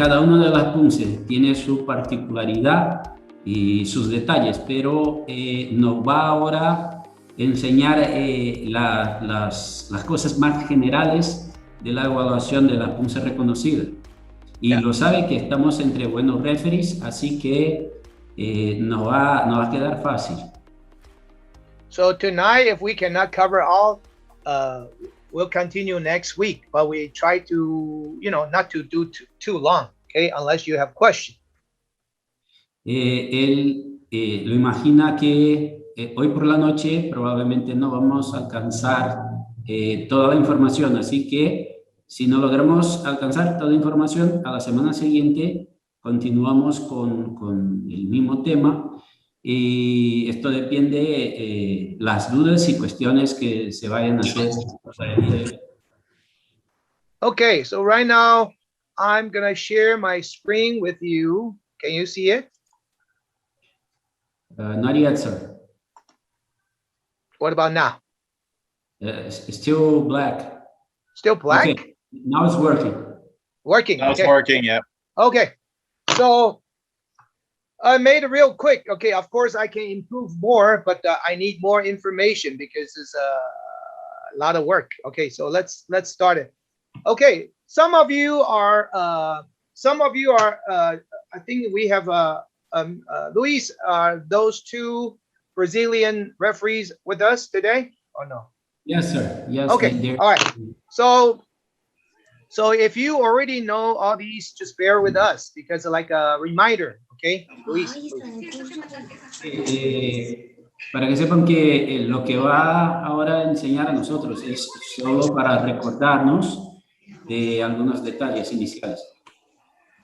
cada uno de las Poomsae tiene su particularidad y sus detalles, pero nos va ahora a enseñar las cosas más generales de la evaluación de la Poomsae reconocida. Y lo sabe que estamos entre buenos referees, así que nos va a quedar fácil. So tonight, if we cannot cover all, we'll continue next week, but we try to, not to do too long, okay, unless you have questions. Él lo imagina que hoy por la noche probablemente no vamos a alcanzar toda la información, así que si no logramos alcanzar toda la información, a la semana siguiente continuamos con el mismo tema. Y esto depende las dudas y cuestiones que se vayan a hacer. Okay, so right now I'm gonna share my screen with you. Can you see it? Not yet, sir. What about now? Still black. Still black? Okay. Now it's working. Working. Now it's working, yeah. Okay, so I made it real quick. Okay, of course I can improve more, but I need more information because it's a lot of work. Okay, so let's start it. Okay, some of you are I think we have Luis, those two Brazilian referees with us today or no? Yes, sir. Yes. Okay. All right. So if you already know all these, just bear with us because like a reminder, okay? Luis. Para que sepan que lo que va ahora a enseñar a nosotros es solo para recordarnos de algunos detalles iniciales.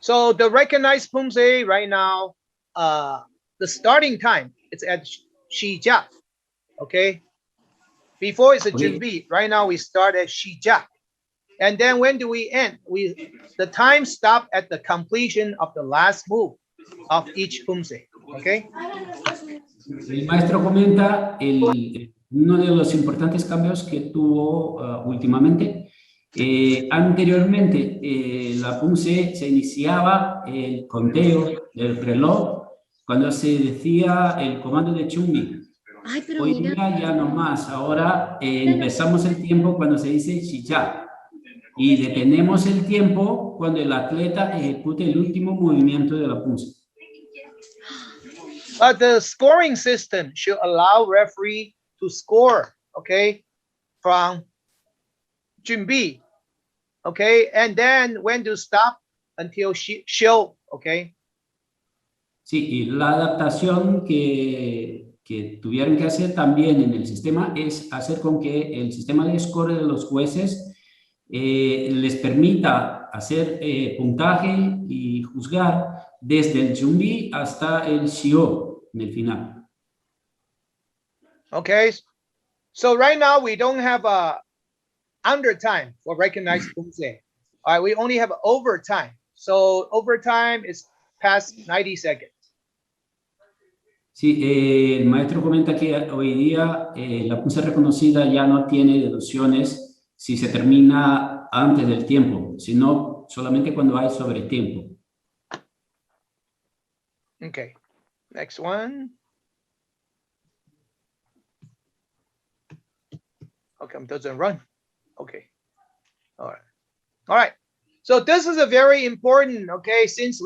So the recognized Poomsae right now, the starting time it's at Shijia, okay? Before it's a Junbi. Right now we start at Shijia. And then when do we end? The time stop at the completion of the last move of each Poomsae, okay? El maestro comenta uno de los importantes cambios que tuvo últimamente. Anteriormente, la Poomsae se iniciaba el conteo del reloj cuando se decía el comando de Chumbi. Hoy día ya no más. Ahora empezamos el tiempo cuando se dice Shijia. Y detenemos el tiempo cuando el atleta ejecute el último movimiento de la Poomsae. But the scoring system should allow referee to score, okay, from Junbi, okay, and then when to stop until show, okay. Sí, y la adaptación que tuvieron que hacer también en el sistema es hacer con que el sistema de score de los jueces les permita hacer puntaje y juzgar desde el Junbi hasta el Shio en el final. Okay, so right now we don't have a undertime for recognized Poomsae. All right, we only have overtime. So overtime is past 90 seconds. Sí, el maestro comenta que hoy día la Poomsae reconocida ya no tiene deducciones si se termina antes del tiempo, sino solamente cuando hay sobretiempo. Okay, next one. How come it doesn't run? Okay, all right. So this is a very important, okay, since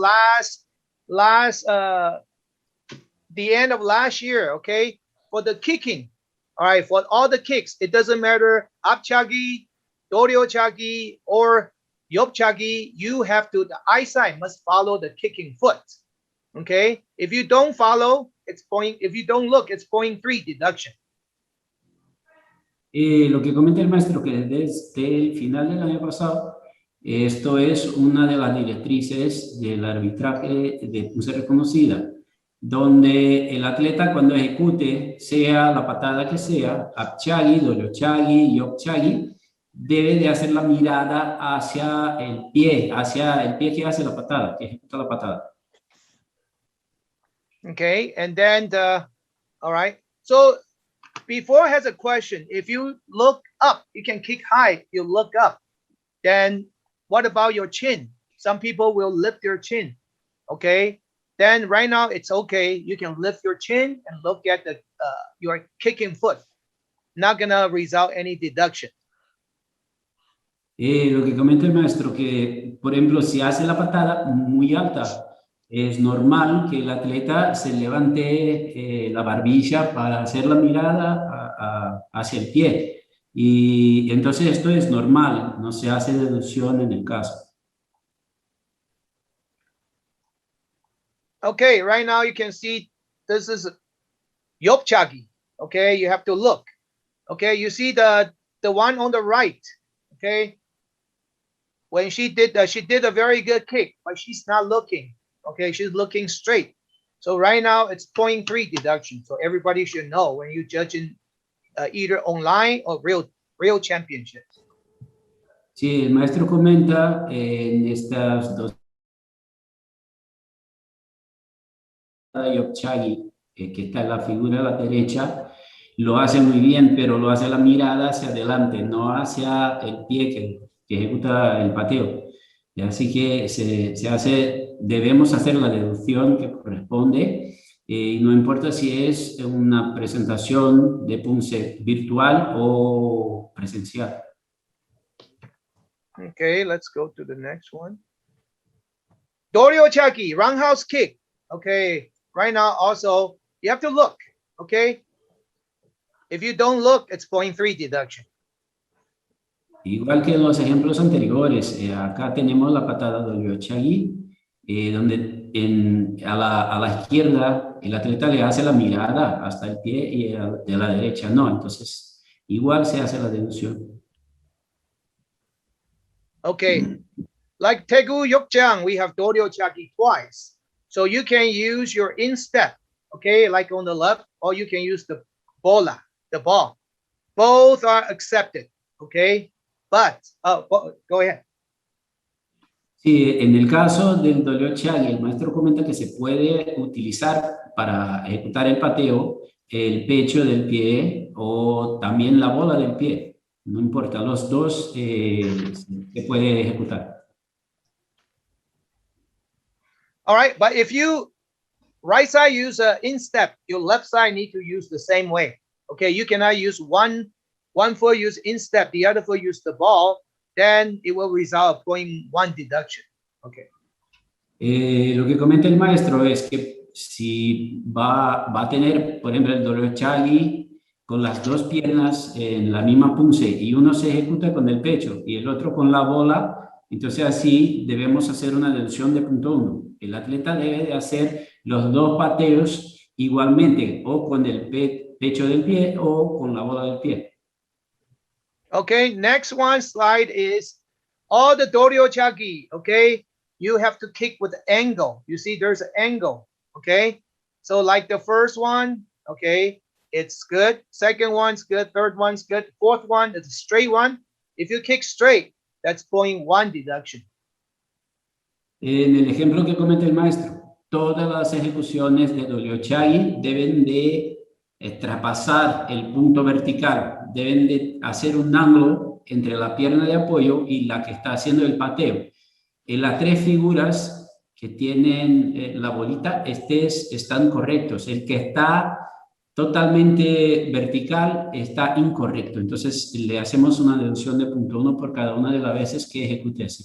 the end of last year, okay, for the kicking. All right, for all the kicks, it doesn't matter, upchagi, doryochagi, or yopchagi, you have to, the eyesight must follow the kicking foot. Okay, if you don't follow, it's point, if you don't look, it's 0.3 deduction. Lo que comenta el maestro que desde el final del año pasado, esto es una de las directrices del arbitraje de Poomsae reconocida, donde el atleta cuando ejecute, sea la patada que sea, upchagi, doryochagi, yopchagi, debe de hacer la mirada hacia el pie que hace la patada, que ejecuta la patada. Okay, and then all right, so before has a question, if you look up, you can kick high, you look up, then what about your chin? Some people will lift their chin. Okay, then right now it's okay. You can lift your chin and look at the your kicking foot. Not gonna result any deduction. Lo que comenta el maestro, que por ejemplo, si hace la patada muy alta, es normal que el atleta se levante la barbilla para hacer la mirada hacia el pie. Y entonces esto es normal, no se hace deducción en el caso. Okay, right now you can see this is Yopchagi. Okay, you have to look. Okay, you see the one on the right. Okay, when she did a very good kick, but she's not looking. Okay, she's looking straight. So right now it's 0.3 deduction. So everybody should know when you judging either online or real championships. Sí, el maestro comenta en estas dos Yopchagi, que está en la figura a la derecha, lo hace muy bien, pero lo hace la mirada hacia adelante, no hacia el pie que ejecuta el pateo. Y así que debemos hacer la deducción que corresponde, y no importa si es una presentación de Poomsae virtual o presencial. Okay, let's go to the next one. Doryochaki, roundhouse kick. Okay, right now also you have to look. Okay, if you don't look, it's 0.3 deduction. Igual que en los ejemplos anteriores, acá tenemos la patada de Doryochagi, donde a la izquierda el atleta le hace la mirada hasta el pie y de la derecha no, entonces igual se hace la deducción. Okay, like Tegu Yokjang, we have Doryochaki twice. So you can use your instep, okay, like on the left, or you can use the bola, the ball. Both are accepted, okay? But, go ahead. Sí, en el caso del Doryochagi, el maestro comenta que se puede utilizar para ejecutar el pateo el pecho del pie o también la bola del pie. No importa, los dos se puede ejecutar. All right, but if you right side use a instep, your left side need to use the same way. Okay, you cannot use one foot use instep, the other foot use the ball, then it will result 0.1 deduction. Okay. Lo que comenta el maestro es que si va a tener, por ejemplo, el Doryochagi con las dos piernas en la misma Poomsae y uno se ejecuta con el pecho y el otro con la bola, entonces así debemos hacer una deducción de 0.1. El atleta debe de hacer los dos pateos igualmente, o con el pecho del pie o con la bola del pie. Okay, next one slide is all the Doryochagi, okay? You have to kick with angle. You see there's an angle, okay? So like the first one, okay, it's good. Second one's good. Third one's good. Fourth one is a straight one. If you kick straight, that's 0.1 deduction. En el ejemplo que comenta el maestro, todas las ejecuciones de Doryochagi deben de traspasar el punto vertical, deben de hacer un ángulo entre la pierna de apoyo y la que está haciendo el pateo. En las tres figuras que tienen la bolita, están correctos. El que está totalmente vertical está incorrecto. Entonces le hacemos una deducción de 0.1 por cada una de las veces que ejecute así.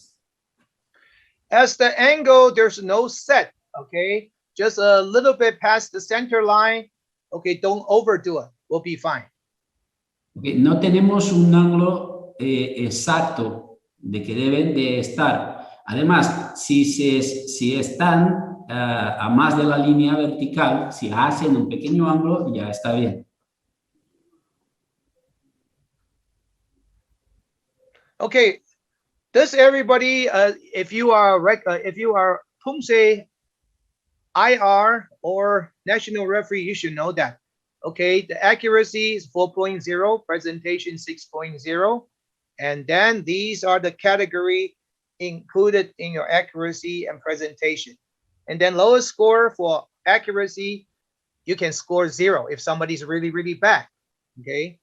As the angle, there's no set, okay? Just a little bit past the center line. Okay, don't overdo it. We'll be fine. Okay, no tenemos un ángulo exacto de que deben de estar. Además, si están a más de la línea vertical, si hacen un pequeño ángulo, ya está bien. Okay, this everybody, if you are Poomsae IR or national referee, you should know that. Okay, the accuracy is 4.0, presentation 6.0, and then these are the category included in your accuracy and presentation. And then lowest score for accuracy, you can score 0 if somebody's really, really bad. Okay.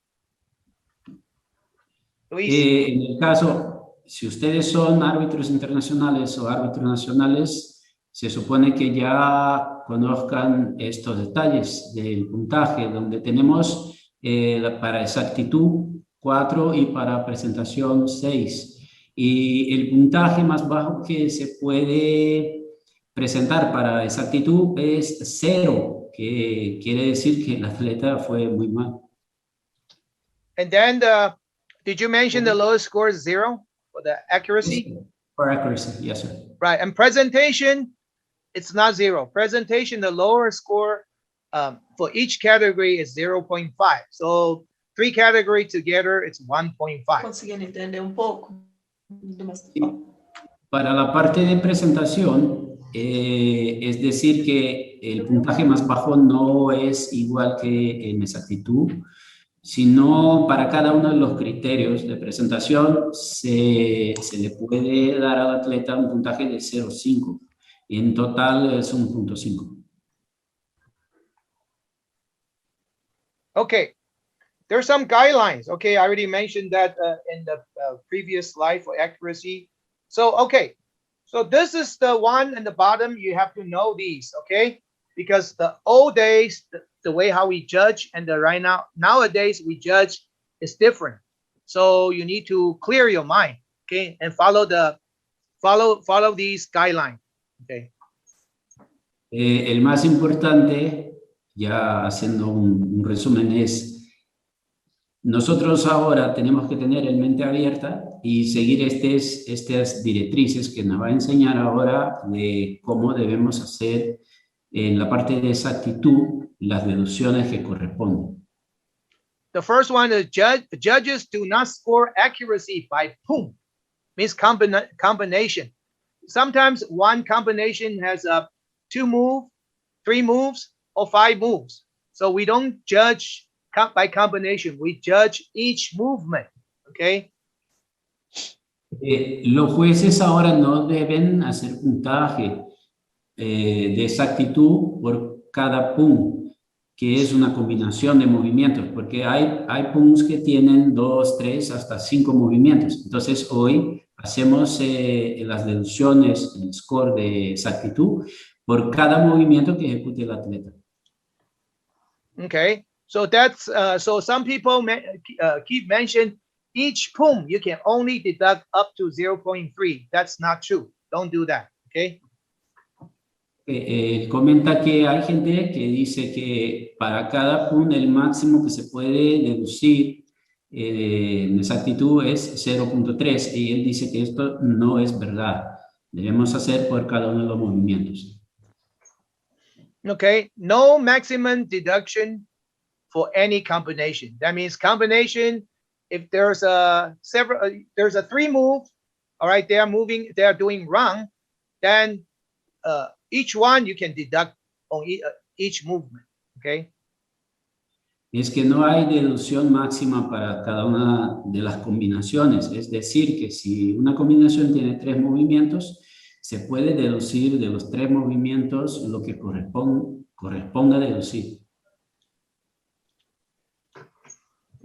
Luis. En el caso, si ustedes son árbitros internacionales o árbitros nacionales, se supone que ya conozcan estos detalles del puntaje, donde tenemos para exactitud 4 y para presentación 6. Y el puntaje más bajo que se puede presentar para exactitud es 0, que quiere decir que el atleta fue muy mal. And then did you mention the lowest score is 0 for the accuracy? For accuracy, yes, sir. Right, and presentation, it's not 0. Presentation, the lower score for each category is 0.5. So 3 categories together, it's 1.5. Consiguen entender un poco. Para la parte de presentación, es decir que el puntaje más bajo no es igual que en exactitud, sino para cada uno de los criterios de presentación se le puede dar al atleta un puntaje de 0.5. En total es 1.5. Okay, there's some guidelines. Okay, I already mentioned that in the previous slide for accuracy. So, okay, so this is the one in the bottom. You have to know these, okay? Because the old days, the way how we judge and the right now, nowadays we judge is different. So you need to clear your mind, okay? And follow these guidelines, okay? El más importante, ya haciendo un resumen, es nosotros ahora tenemos que tener en mente abierta y seguir estas directrices que nos va a enseñar ahora de cómo debemos hacer en la parte de exactitud las deducciones que corresponden. The first one is judges do not score accuracy by Poom, means combination. Sometimes one combination has 2 moves, 3 moves, or 5 moves. So we don't judge by combination. We judge each movement, okay? Los jueces ahora no deben hacer puntaje de exactitud por cada pum, que es una combinación de movimientos, porque hay pums que tienen 2, 3, hasta 5 movimientos. Entonces hoy hacemos las deducciones, el score de exactitud, por cada movimiento que ejecute el atleta. Okay, so that's so some people keep mentioning each pum you can only deduct up to 0.3. That's not true. Don't do that, okay? Comenta que hay gente que dice que para cada pum el máximo que se puede deducir en exactitud es 0.3 y él dice que esto no es verdad. Debemos hacer por cada uno de los movimientos. Okay, no maximum deduction for any combination. That means combination, if there's a 3 move, all right, they are doing wrong, then each one you can deduct on each movement, okay? Es que no hay deducción máxima para cada una de las combinaciones. Es decir, que si una combinación tiene 3 movimientos, se puede deducir de los 3 movimientos lo que corresponda deducir.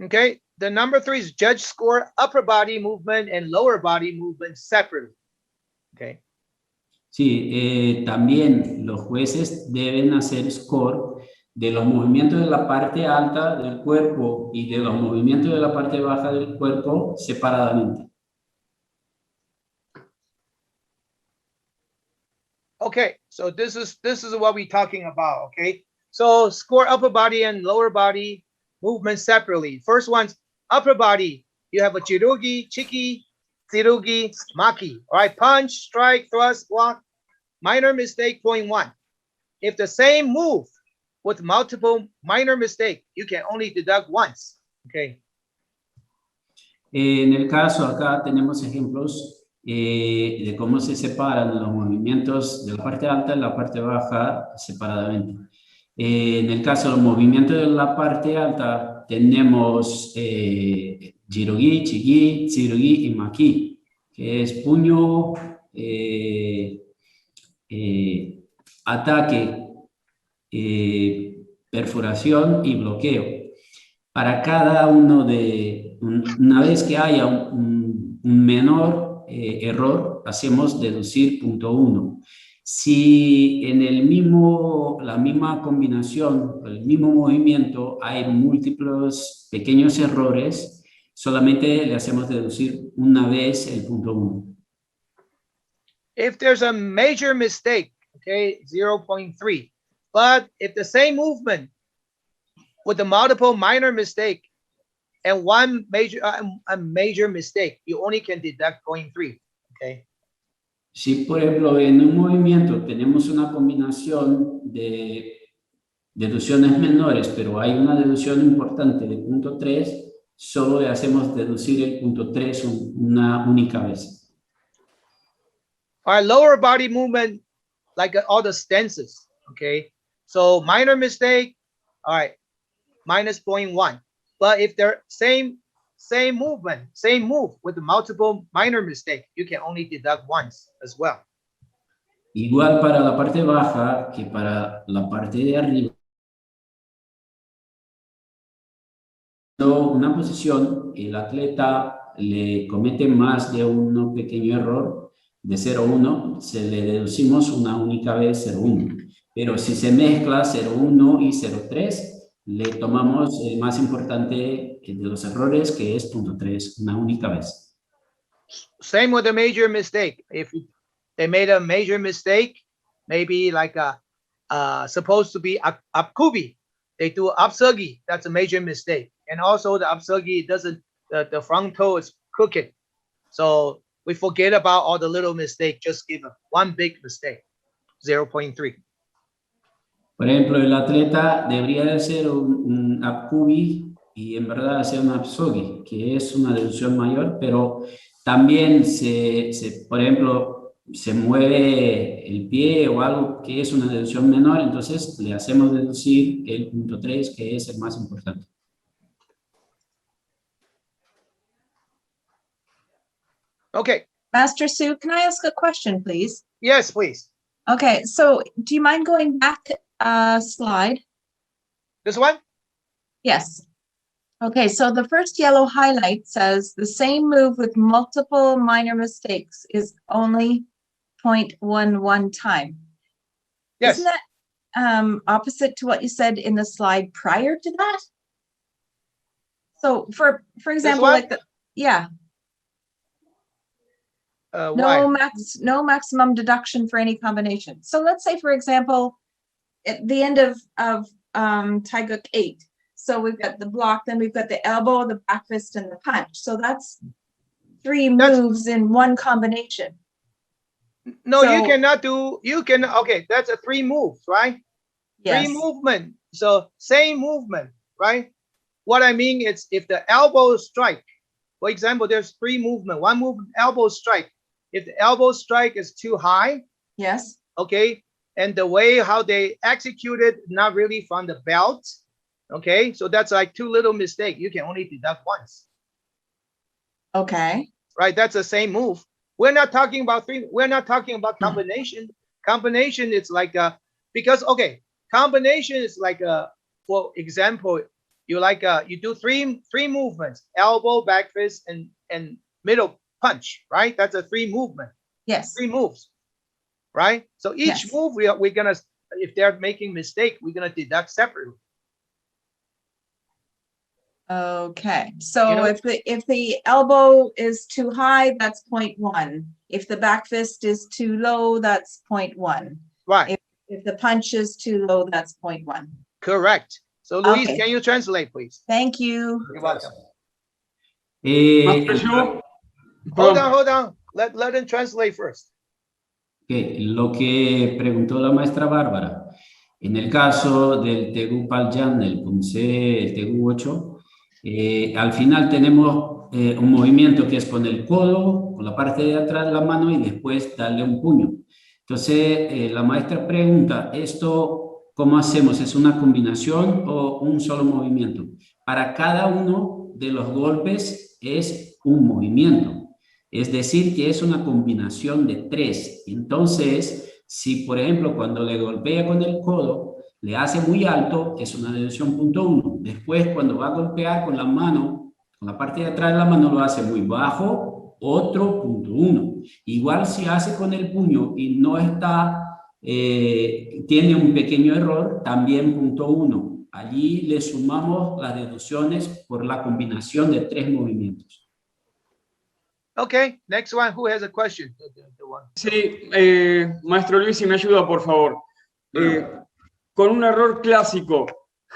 Okay, the number 3 is judge score upper body movement and lower body movement separately. Okay. Sí, también los jueces deben hacer score de los movimientos de la parte alta del cuerpo y de los movimientos de la parte baja del cuerpo separadamente. Okay, so this is what we're talking about, okay? So score upper body and lower body movement separately. First one's upper body. You have a jirugi, chiki, tsirugi, maki. All right, punch, strike, thrust, block. Minor mistake, 0.1. If the same move with multiple minor mistake, you can only deduct once, okay? En el caso acá tenemos ejemplos de cómo se separan los movimientos de la parte alta y la parte baja separadamente. En el caso de los movimientos de la parte alta tenemos jirogi, chigi, tsirugi y maki, que es puño, ataque, perforación y bloqueo. Para cada uno una vez que haya un menor error, hacemos deducir punto 1. Si en la misma combinación, el mismo movimiento, hay múltiples pequeños errores, solamente le hacemos deducir una vez el punto 1. If there's a major mistake, okay, 0.3. But if the same movement with a multiple minor mistake and one major a major mistake, you only can deduct 0.3, okay? Si, por ejemplo, en un movimiento tenemos una combinación de deducciones menores, pero hay una deducción importante de punto 3, solo le hacemos deducir el punto 3 una única vez. Our lower body movement, like all the stances, okay? So minor mistake, all right, minus 0.1. But if they're same movement, same move with multiple minor mistake, you can only deduct once as well. Igual para la parte baja que para la parte de arriba. Una posición, el atleta le comete más de un pequeño error de 0,1, se le deducimos una única vez 0,1. Pero si se mezcla 0,1 y 0,3, le tomamos el más importante de los errores, que es punto 3, una única vez. Same with a major mistake. If they made a major mistake, maybe like supposed to be apkubi, they do apsugi, that's a major mistake. And also the apsugi doesn't, the front toe is crooked. So we forget about all the little mistake, just give one big mistake, 0.3. Por ejemplo, el atleta debería de hacer un apkubi y en verdad hacer un apsugi, que es una deducción mayor, pero también por ejemplo, se mueve el pie o algo que es una deducción menor, entonces le hacemos deducir el punto 3, que es el más importante. Okay. Master Sue, can I ask a question, please? Yes, please. Okay, so do you mind going back a slide? This one? Yes. Okay, so the first yellow highlight says the same move with multiple minor mistakes is only 0.11 time. Yes. Isn't that opposite to what you said in the slide prior to that? So for example, one? like Why? no maximum deduction for any combination. So let's say, for example, at the end of Taeguk 8, so we've got the block, then we've got the elbow, the back fist, and the punch. So that's 3 moves in one combination. No, So- you cannot do, okay, that's a 3 moves, right? Yes. 3 movement, so same movement, right? What I mean is if the elbow strike, for example, there's 3 movement, 1 movement, elbow strike. If the elbow strike is too high, Yes. okay, and the way how they execute it, not really from the belt, okay, so that's like 2 little mistake. You can only deduct once, Okay. right? That's the same move. We're not talking about 3. We're not talking about combination. Combination, it's like because okay, combination is like for example, you do three movements: elbow, back fist, and middle punch, right? That's a 3 movement. Yes. 3 moves, right? So each Yes. move we're gonna, if they're making mistake, we're gonna deduct separately. Okay. So You know- if the elbow is too high, that's 0.1. If the back fist is too low, that's 0.1. Right, If the punch is too low, that's 0.1. correct. So Luis, Okay. can you translate, please? Thank you. You're welcome. Master Shu, Hold on. Let him translate first. Lo que preguntó la maestra Bárbara, en el caso del Tegu Palyan, el Poomsae, el Tegu 8, al final tenemos un movimiento que es con el codo, con la parte de atrás de la mano y después darle un puño. Entonces, la maestra pregunta, ¿esto cómo hacemos? ¿Es una combinación o un solo movimiento? Para cada uno de los golpes es un movimiento. Es decir, que es una combinación de 3. Entonces, si por ejemplo cuando le golpea con el codo, le hace muy alto, es una deducción punto 1. Después, cuando va a golpear con la mano, con la parte de atrás de la mano, lo hace muy bajo, otro punto 1. Igual si hace con el puño y no está, tiene un pequeño error, también punto 1. Allí le sumamos las deducciones por la combinación de 3 movimientos. Okay, next one. Who has a question? The one. Sí, maestro Luis, si me ayuda, por favor. Con un error clásico,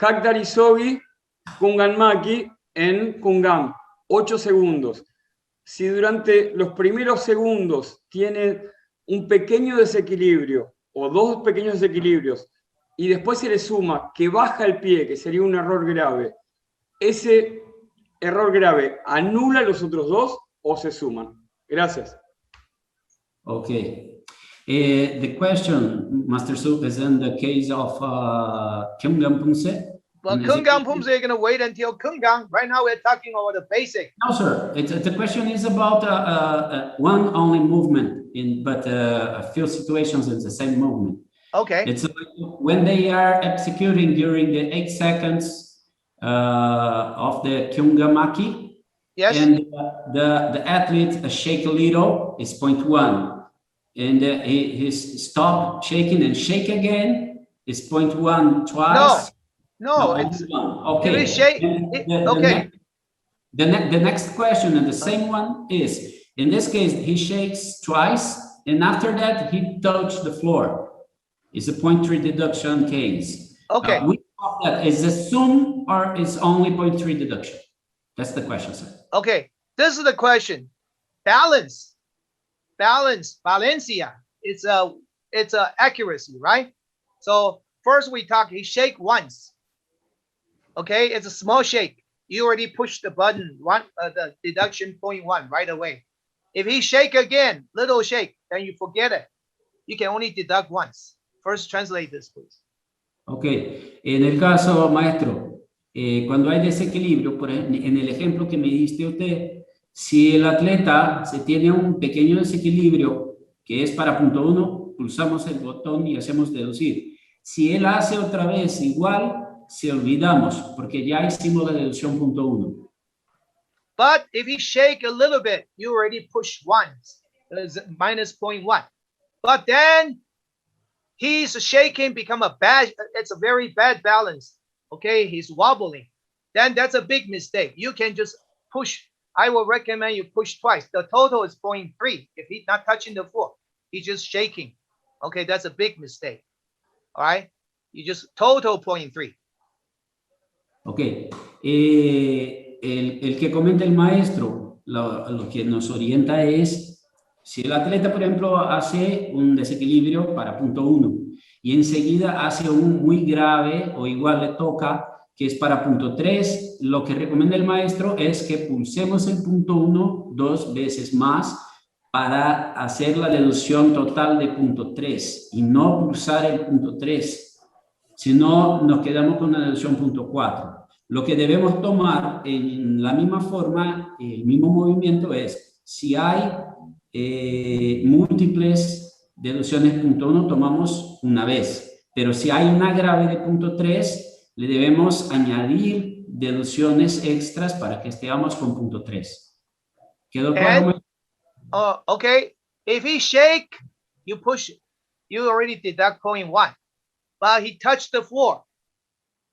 Hakdari Sogi, Kungan Maki en Kungan, 8 segundos. Si durante los primeros segundos tiene un pequeño desequilibrio o dos pequeños desequilibrios y después se le suma que baja el pie, que sería un error grave, ¿ese error grave anula los otros dos o se suman? Gracias. Okay. The question, Master Su, is in the case of Kyungam Poomsae. Well, Kungang Poomsae, you're going to wait until Kungang. Right now, we're talking about the basic. No, sir. The question is about one only movement, but a few situations in the same movement. Okay. It's when they are executing during the 8 seconds of the Kyungamaki, Yes. and the athlete shake a little is 0.1, and he stop shaking and shake again is 0.1 twice. No, it's okay. if he shake. Okay. The next question and the same one is, in this case, he shakes twice, and after that, he touched the floor. It's a 0.3 deduction case. Okay. We call that is a sum or is only 0.3 deduction? That's the question, sir. Okay. This is the question. Balance. Valencia. It's a accuracy, right? So first we talk. He shake once. Okay, it's a small shake. You already pushed the button, the deduction 0.1 right away. If he shake again, little shake, then you forget it. You can only deduct once. First, translate this, please. Okay, en el caso, maestro, cuando hay desequilibrio, en el ejemplo que me diste usted, si el atleta se tiene un pequeño desequilibrio que es para punto 1, pulsamos el botón y hacemos deducir. Si él hace otra vez igual, si olvidamos, porque ya hicimos la deducción punto 1. But if he shake a little bit, you already push once, minus 0.1. But then he's shaking, it's a very bad balance. Okay, he's wobbling. Then that's a big mistake. You can just push. I will recommend you push twice. The total is 0.3. If he's not touching the floor, he's just shaking. Okay, that's a big mistake. All right, you just total 0.3. Ok, el que comenta el maestro, lo que nos orienta es, si el atleta, por ejemplo, hace un desequilibrio para punto 1 y enseguida hace un muy grave o igual le toca, que es para punto 3, lo que recomienda el maestro es que pulsemos el punto 1 2 veces más para hacer la deducción total de punto 3 y no pulsar el punto 3. Si no, nos quedamos con una deducción punto 4. Lo que debemos tomar en la misma forma, el mismo movimiento es, si hay múltiples deducciones punto 1, tomamos una vez. Pero si hay una grave de punto 3, le debemos añadir deducciones extras para que estemos con punto 3. ¿Quedó claro? Okay. If he shake, you push, you already deduct 0.1. But he touched the floor.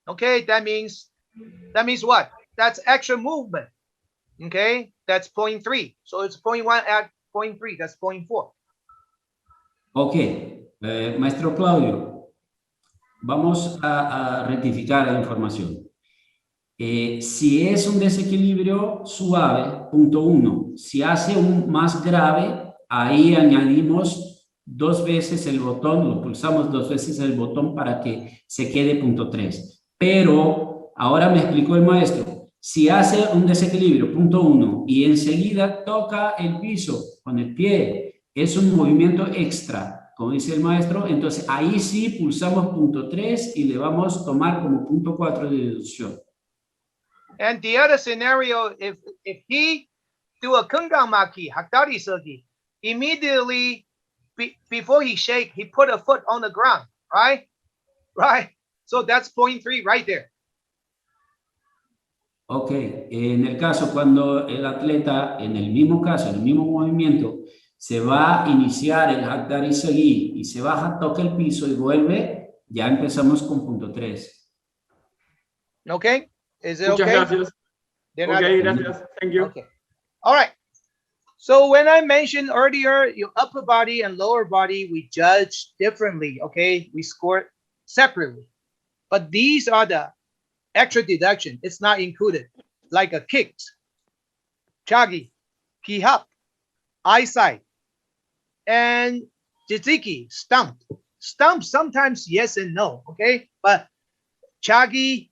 Okay, that means what? That's extra movement. Okay, that's 0.3. So it's 0.1 at 0.3. That's 0.4. Ok, maestro Claudio, vamos a rectificar la información. Si es un desequilibrio suave, punto 1. Si hace un más grave, ahí añadimos 2 veces el botón, lo pulsamos 2 veces el botón para que se quede punto 3. Pero ahora me explicó el maestro, si hace un desequilibrio punto 1 y enseguida toca el piso con el pie, es un movimiento extra, como dice el maestro, entonces ahí sí pulsamos punto 3 y le vamos a tomar como punto 4 de deducción. And the other scenario, if he do a kungamaki, hakdari sogi, immediately before he shake, he put a foot on the ground, right? Right. So that's 0.3 right there. Ok, en el caso cuando el atleta, en el mismo caso, en el mismo movimiento, se va a iniciar el Hakdar y seguir y se baja, toca el piso y vuelve, ya empezamos con punto 3. Okay, is it Muchas okay? gracias. They're Ok, not- gracias. Thank you. Okay. All right. So when I mentioned earlier, your upper body and lower body, we judge differently. Okay, we score separately. But these are the extra deduction. It's not included, like a kick, chagi, kihap, eyesight, and jiziki, stump. Stump sometimes yes and no. Okay, but chagi,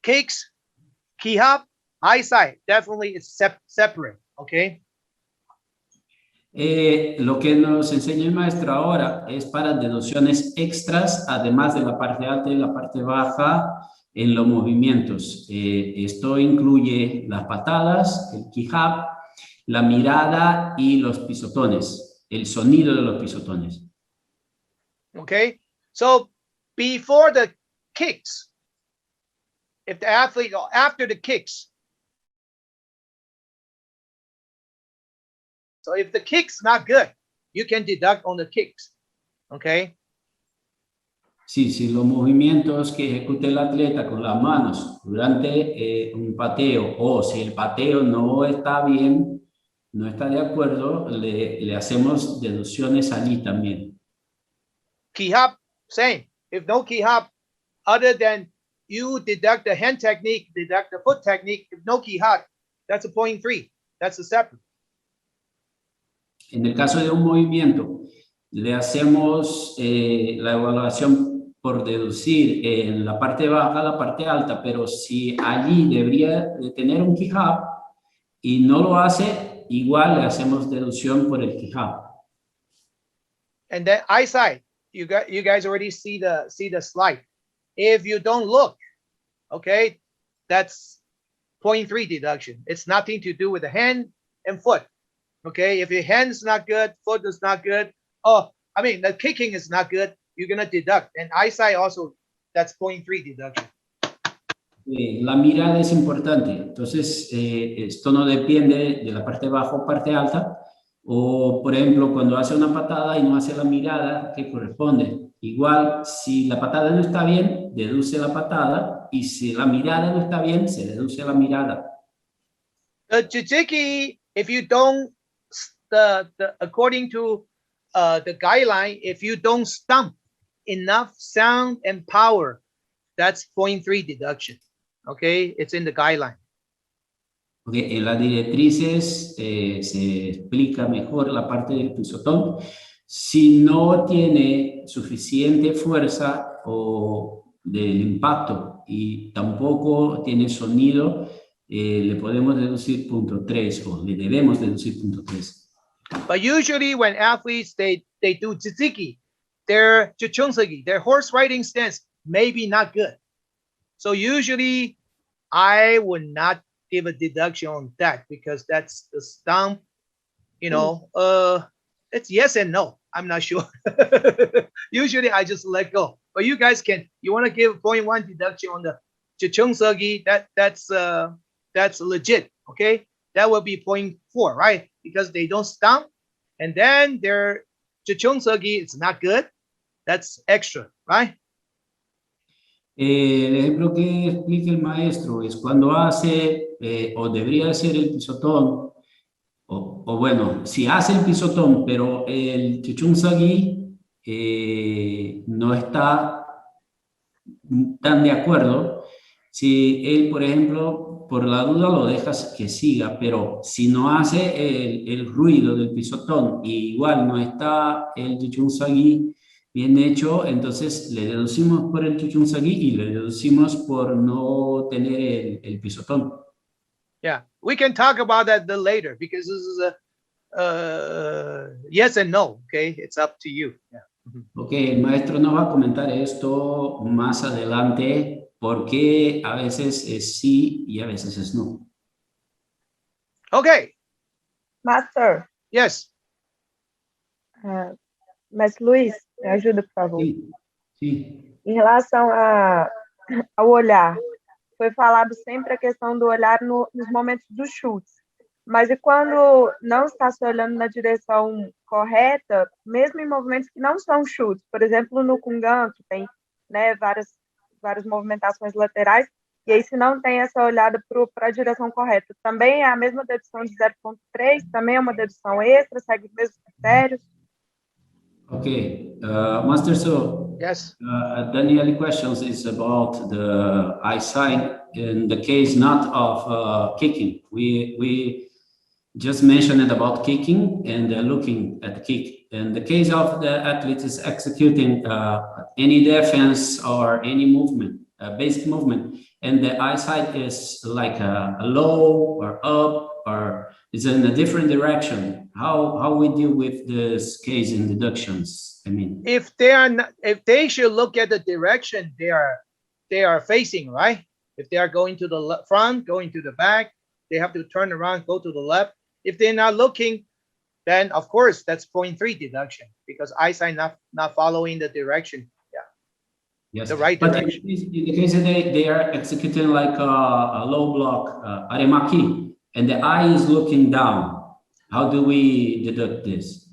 kicks, kihap, eyesight definitely it's separate. Okay. Lo que nos enseña el maestro ahora es para deducciones extras, además de la parte alta y la parte baja en los movimientos. Esto incluye las patadas, el kihab, la mirada y los pisotones, el sonido de los pisotones. Okay, so before the kicks, if the athlete, after the kicks, so if the kick's not good, you can deduct on the kicks. Okay, Sí, sí, los movimientos que ejecute el atleta con las manos durante un pateo o si el pateo no está bien, no está de acuerdo, le hacemos deducciones allí también. key hop, same. If no key hop, other than you deduct the hand technique, deduct the foot technique. If no key hop, that's a 0.3. That's a separate. En el caso de un movimiento, le hacemos la evaluación por deducir en la parte baja, la parte alta, pero si allí debería de tener un key-hop y no lo hace, igual le hacemos deducción por el key-hop. And then eyesight, you guys already see the slide. If you don't look, okay, that's 0.3 deduction. It's nothing to do with the hand and foot. Okay, if your hand's not good, foot is not good. Oh, I mean, the kicking is not good. You're gonna deduct, and eyesight also. That's 0.3 deduction. La mirada es importante, entonces esto no depende de la parte baja o parte alta, o por ejemplo cuando hace una patada y no hace la mirada que corresponde. Igual, si la patada no está bien, deduce la patada, y si la mirada no está bien, se deduce la mirada. The jijiki, if you don't, according to the guideline, if you don't stump enough sound and power, that's 0.3 deduction. Okay, it's in the guideline. Okay, en las directrices se explica mejor la parte del pisotón. Si no tiene suficiente fuerza o del impacto y tampoco tiene sonido, le podemos deducir 0.3 o le debemos deducir 0.3. But usually when athletes, they do jijiki, their juchungsegi, their horse riding stance may be not good. So usually I would not give a deduction on that because that's the stump, you know, it's yes and no. I'm not sure. Usually I just let go. But you guys can, you want to give 0.1 deduction on the juchungsegi, that's legit, okay? That will be 0.4, right? Because they don't stump, and then their juchungsegi is not good. That's extra, right? El ejemplo que explica el maestro es cuando hace o debería hacer el pisotón, o bueno, si hace el pisotón, pero el chichunsagi no está tan de acuerdo, si él, por ejemplo, por la duda lo dejas que siga, pero si no hace el ruido del pisotón y igual no está el chichunsagi bien hecho, entonces le deducimos por el chuchunsagi y le deducimos por no tener el pisotón. Yeah, we can talk about that later because this is a yes and no, okay? It's up to you. Yeah. Ok, el maestro nos va a comentar esto más adelante porque a veces es sí y a veces es no. Okay, Master, yes. mas Luiz, me ajuda, por favor. Sí, sí. Em relação ao olhar, foi falado sempre a questão do olhar nos momentos dos chutes. Mas e quando não está se olhando na direção correta, mesmo em movimentos que não são chutes, por exemplo, no Kungan, que tem, né, várias movimentações laterais, e aí se não tem essa olhada para a direção correta, também é a mesma dedução de 0,3, também é uma dedução extra, segue os mesmos critérios. Okay, Master, so Yes. Danielle questions is about the eyesight in the case not of kicking. We just mentioned about kicking and looking at the kick. In the case of the athlete is executing any defense or any movement, basic movement, and the eyesight is like a low or up or is in a different direction. How we deal with this case in deductions? I mean, If they should look at the direction they are facing, right? If they are going to the front, going to the back, they have to turn around, go to the left. If they're not looking, then of course that's 0.3 deduction because eyesight not following the direction. Yeah. yes, The right but direction. in the case they are executing like a low block aremaki, and the eye is looking down. How do we deduct this?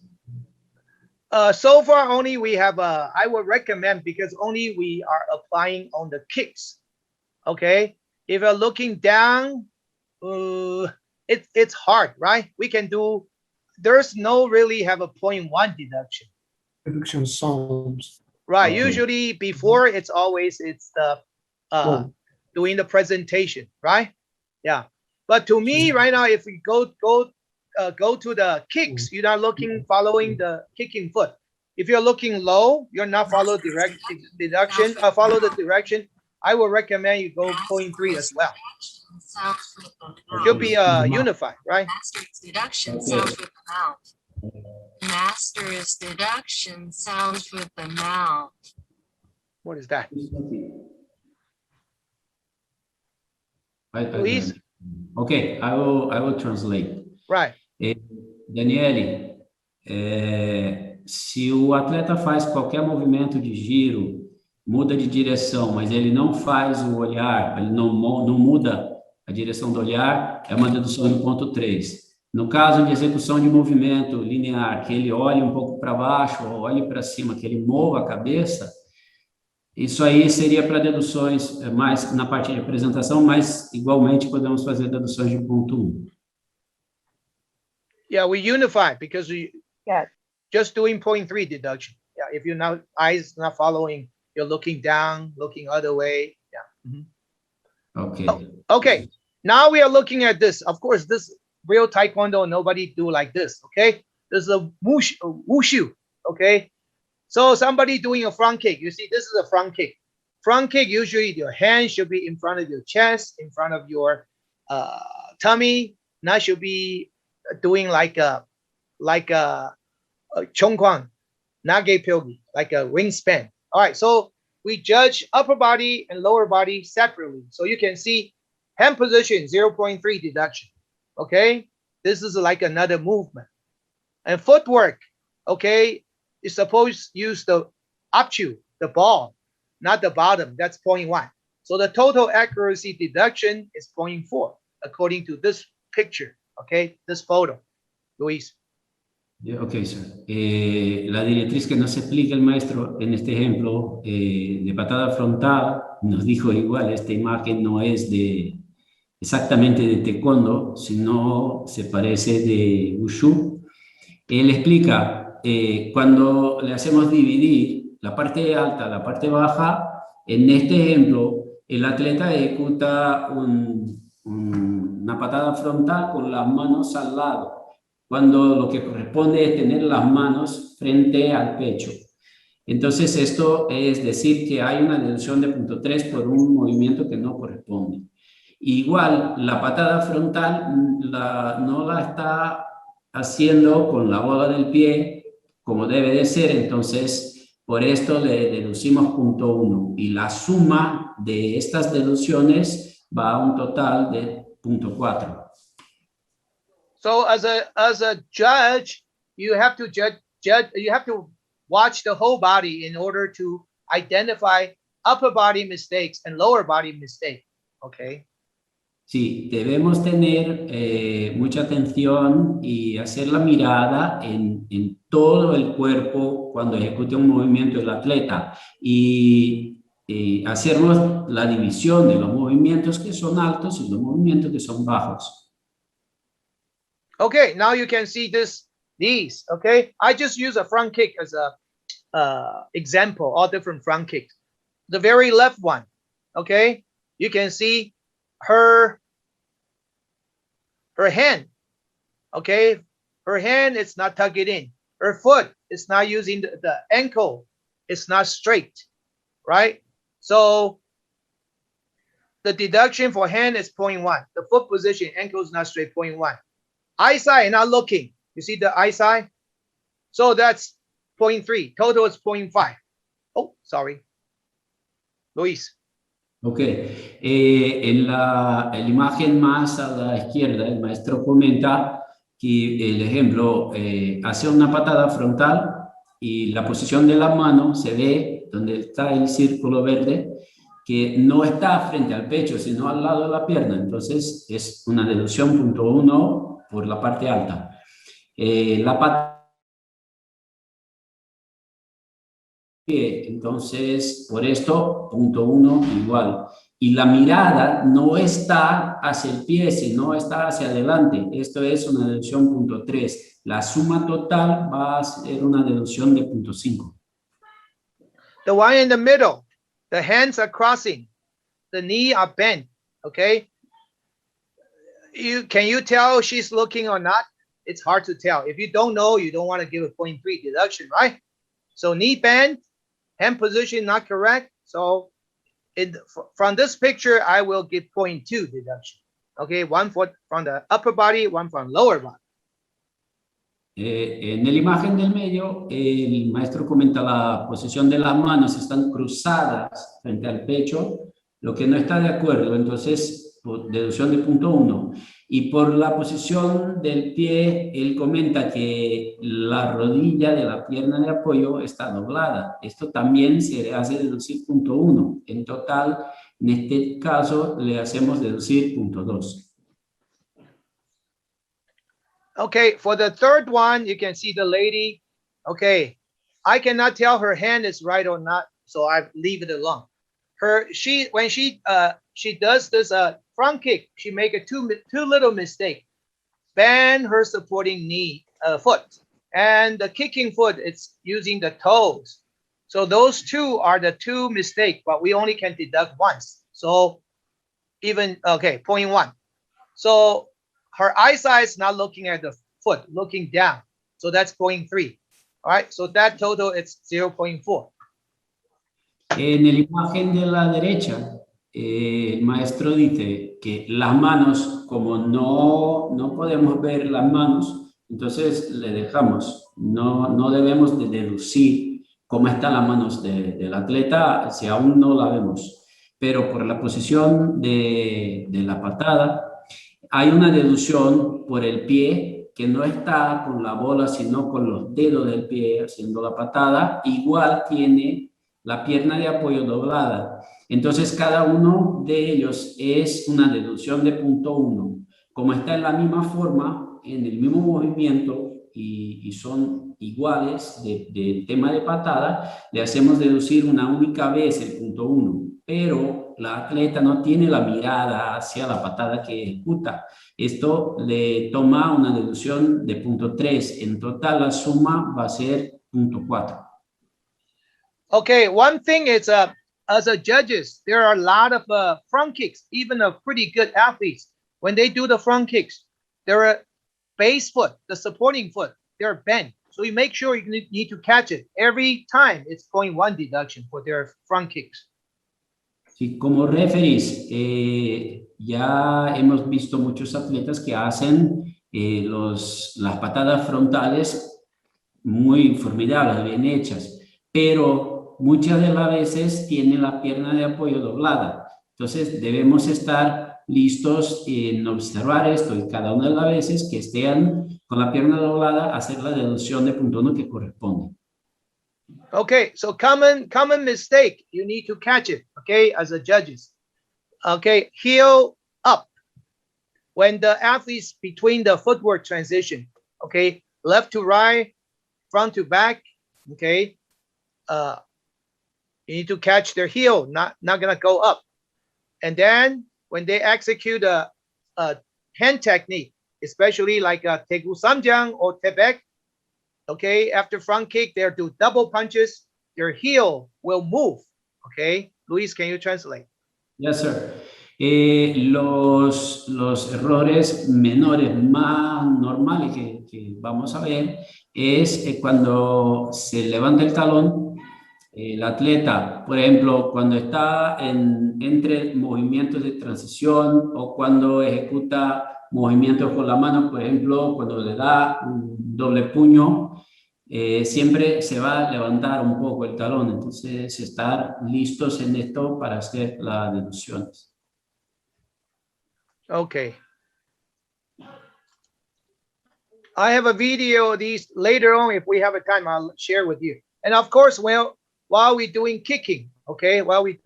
So far only we have I would recommend because only we are applying on the kicks. Okay, if you're looking down, it's hard, right? We can do. There's no really have a 0.1 deduction. Deduction sounds. Right. Okay. Usually before it's the doing the presentation, right? Yeah. But to me right now, if we go to the kicks, you're not following the kicking foot. If you're looking low, you're not follow deduction. Follow the direction. I would recommend you go 0.3 as well. It should be unified, right? Master's deduction Okay. sounds with the mouth. Master's deduction sounds with the mouth. What is that? I Please. Okay, I will translate. Right. Daniele, se o atleta faz qualquer movimento de giro, muda de direção, mas ele não faz o olhar, ele não muda a direção do olhar, é uma dedução de 0,3. No caso de execução de movimento linear, que ele olhe um pouco para baixo ou olhe para cima, que ele mova a cabeça, isso aí seria para deduções mais na parte de apresentação, mas igualmente podemos fazer deduções de 0,1. Yeah, we unify because we Yes. just doing 0.3 deduction. Yeah, if you're not eyes not following, you're looking down, looking other way. Yeah. Ok. Okay. Now we are looking at this. Of course, this real taekwondo, nobody do like this. Okay. This is a wushu. Okay. So somebody doing a front kick. You see, this is a front kick. Front kick, usually your hand should be in front of your chest, in front of your tummy. Not should be doing like a chongkwang, nage pyogi, like a wingspan. All right, so we judge upper body and lower body separately. So you can see hand position 0.3 deduction. Okay, this is like another movement. And footwork, okay, you're supposed to use the upchu, the ball, not the bottom. That's 0.1. So the total accuracy deduction is 0.4 according to this picture. Okay, this photo, Luis. Ok, sir. La directriz que nos explica el maestro en este ejemplo de patada frontal nos dijo igual, esta imagen no es exactamente de taekwondo, sino se parece de wushu. Él explica, cuando le hacemos dividir la parte alta, la parte baja, en este ejemplo, el atleta ejecuta una patada frontal con las manos al lado, cuando lo que corresponde es tener las manos frente al pecho. Entonces, esto es decir que hay una deducción de 0.3 por un movimiento que no corresponde. Igual, la patada frontal no la está haciendo con la bola del pie como debe de ser, entonces por esto le deducimos 0.1 y la suma de estas deducciones va a un total de 0.4. So as a judge, you have to you have to watch the whole body in order to identify upper body mistakes and lower body mistakes. Okay. Sí, debemos tener mucha atención y hacer la mirada en todo el cuerpo cuando ejecute un movimiento el atleta y hacernos la división de los movimientos que son altos y los movimientos que son bajos. Okay, now you can see these, okay? I just use a front kick as a example, all different front kicks. The very left one, okay? You can see her hand, okay? Her hand is not tucked in. Her foot is not using the ankle. It's not straight, right? So the deduction for hand is 0.1. The foot position, ankle is not straight, 0.1. Eyesight, not looking. You see the eyesight? So that's 0.3. Total is 0.5. Oh, sorry. Luis. Ok, en la imagen más a la izquierda, el maestro comenta que el ejemplo hace una patada frontal y la posición de la mano se ve donde está el círculo verde, que no está frente al pecho, sino al lado de la pierna. Entonces es una deducción 0.1 por la parte alta. La patada, entonces por esto 0.1 igual. Y la mirada no está hacia el pie, sino está hacia adelante. Esto es una deducción 0.3. La suma total va a ser una deducción de 0.5. The one in the middle, the hands are crossing, the knee are bent, okay? Can you tell she's looking or not? It's hard to tell. If you don't know, you don't want to give a 0.3 deduction, right? So knee bent, hand position not correct. So from this picture, I will give 0.2 deduction. Okay, one foot from the upper body, one from lower body. En la imagen del medio, el maestro comenta la posición de las manos están cruzadas frente al pecho, lo que no está de acuerdo, entonces deducción de 0.1. Y por la posición del pie, él comenta que la rodilla de la pierna de apoyo está doblada. Esto también se le hace deducir 0.1. En total, en este caso, le hacemos deducir 0.2. Okay, for the third one, you can see the lady. Okay, I cannot tell her hand is right or not, so I leave it alone. When she does this front kick, she make a two little mistake. Bend her supporting foot, and the kicking foot it's using the toes. So those two are the two mistakes, but we only can deduct once. So even okay, 0.1. So her eyesight is not looking at the foot, looking down. So that's 0.3. All right, so that total is 0.4. En la imagen de la derecha, el maestro dice que las manos, como no podemos ver las manos, entonces le dejamos, no debemos de deducir cómo están las manos del atleta si aún no la vemos. Pero por la posición de la patada, hay una deducción por el pie que no está con la bola, sino con los dedos del pie haciendo la patada. Igual tiene la pierna de apoyo doblada. Entonces, cada uno de ellos es una deducción de 0.1. Como está en la misma forma, en el mismo movimiento y son iguales del tema de patada, le hacemos deducir una única vez el 0.1. Pero la atleta no tiene la mirada hacia la patada que ejecuta. Esto le toma una deducción de 0.3. En total, la suma va a ser 0.4. Okay, one thing is as a judges, there are a lot of front kicks, even of pretty good athletes. When they do the front kicks, their base foot, the supporting foot, they're bent. So you make sure you need to catch it. Every time it's 0.1 deduction for their front kicks. Sí, como referees, ya hemos visto muchos atletas que hacen las patadas frontales muy formidables, bien hechas, pero muchas de las veces tienen la pierna de apoyo doblada. Entonces debemos estar listos en observar esto y cada una de las veces que estén con la pierna doblada, hacer la deducción de 0.1 que corresponde. Okay, so common mistake, you need to catch it, okay, as a judges. Okay, heel up. When the athletes between the footwork transition, okay, left to right, front to back, okay, you need to catch their heel, not gonna go up. And then when they execute a hand technique, especially like a Tegu Samjang or Tebek, okay, after front kick, they'll do double punches, their heel will move, okay? Luis, can you translate? Yes, sir. Los errores menores más normales que vamos a ver es cuando se levanta el talón, el atleta, por ejemplo, cuando está entre movimientos de transición o cuando ejecuta movimientos con la mano, por ejemplo, cuando le da un doble puño, siempre se va a levantar un poco el talón, entonces estar listos en esto para hacer las deducciones. Okay. I have a video of these later on. If we have a time, I'll share with you. And of course, while we're doing kicking, okay, okay,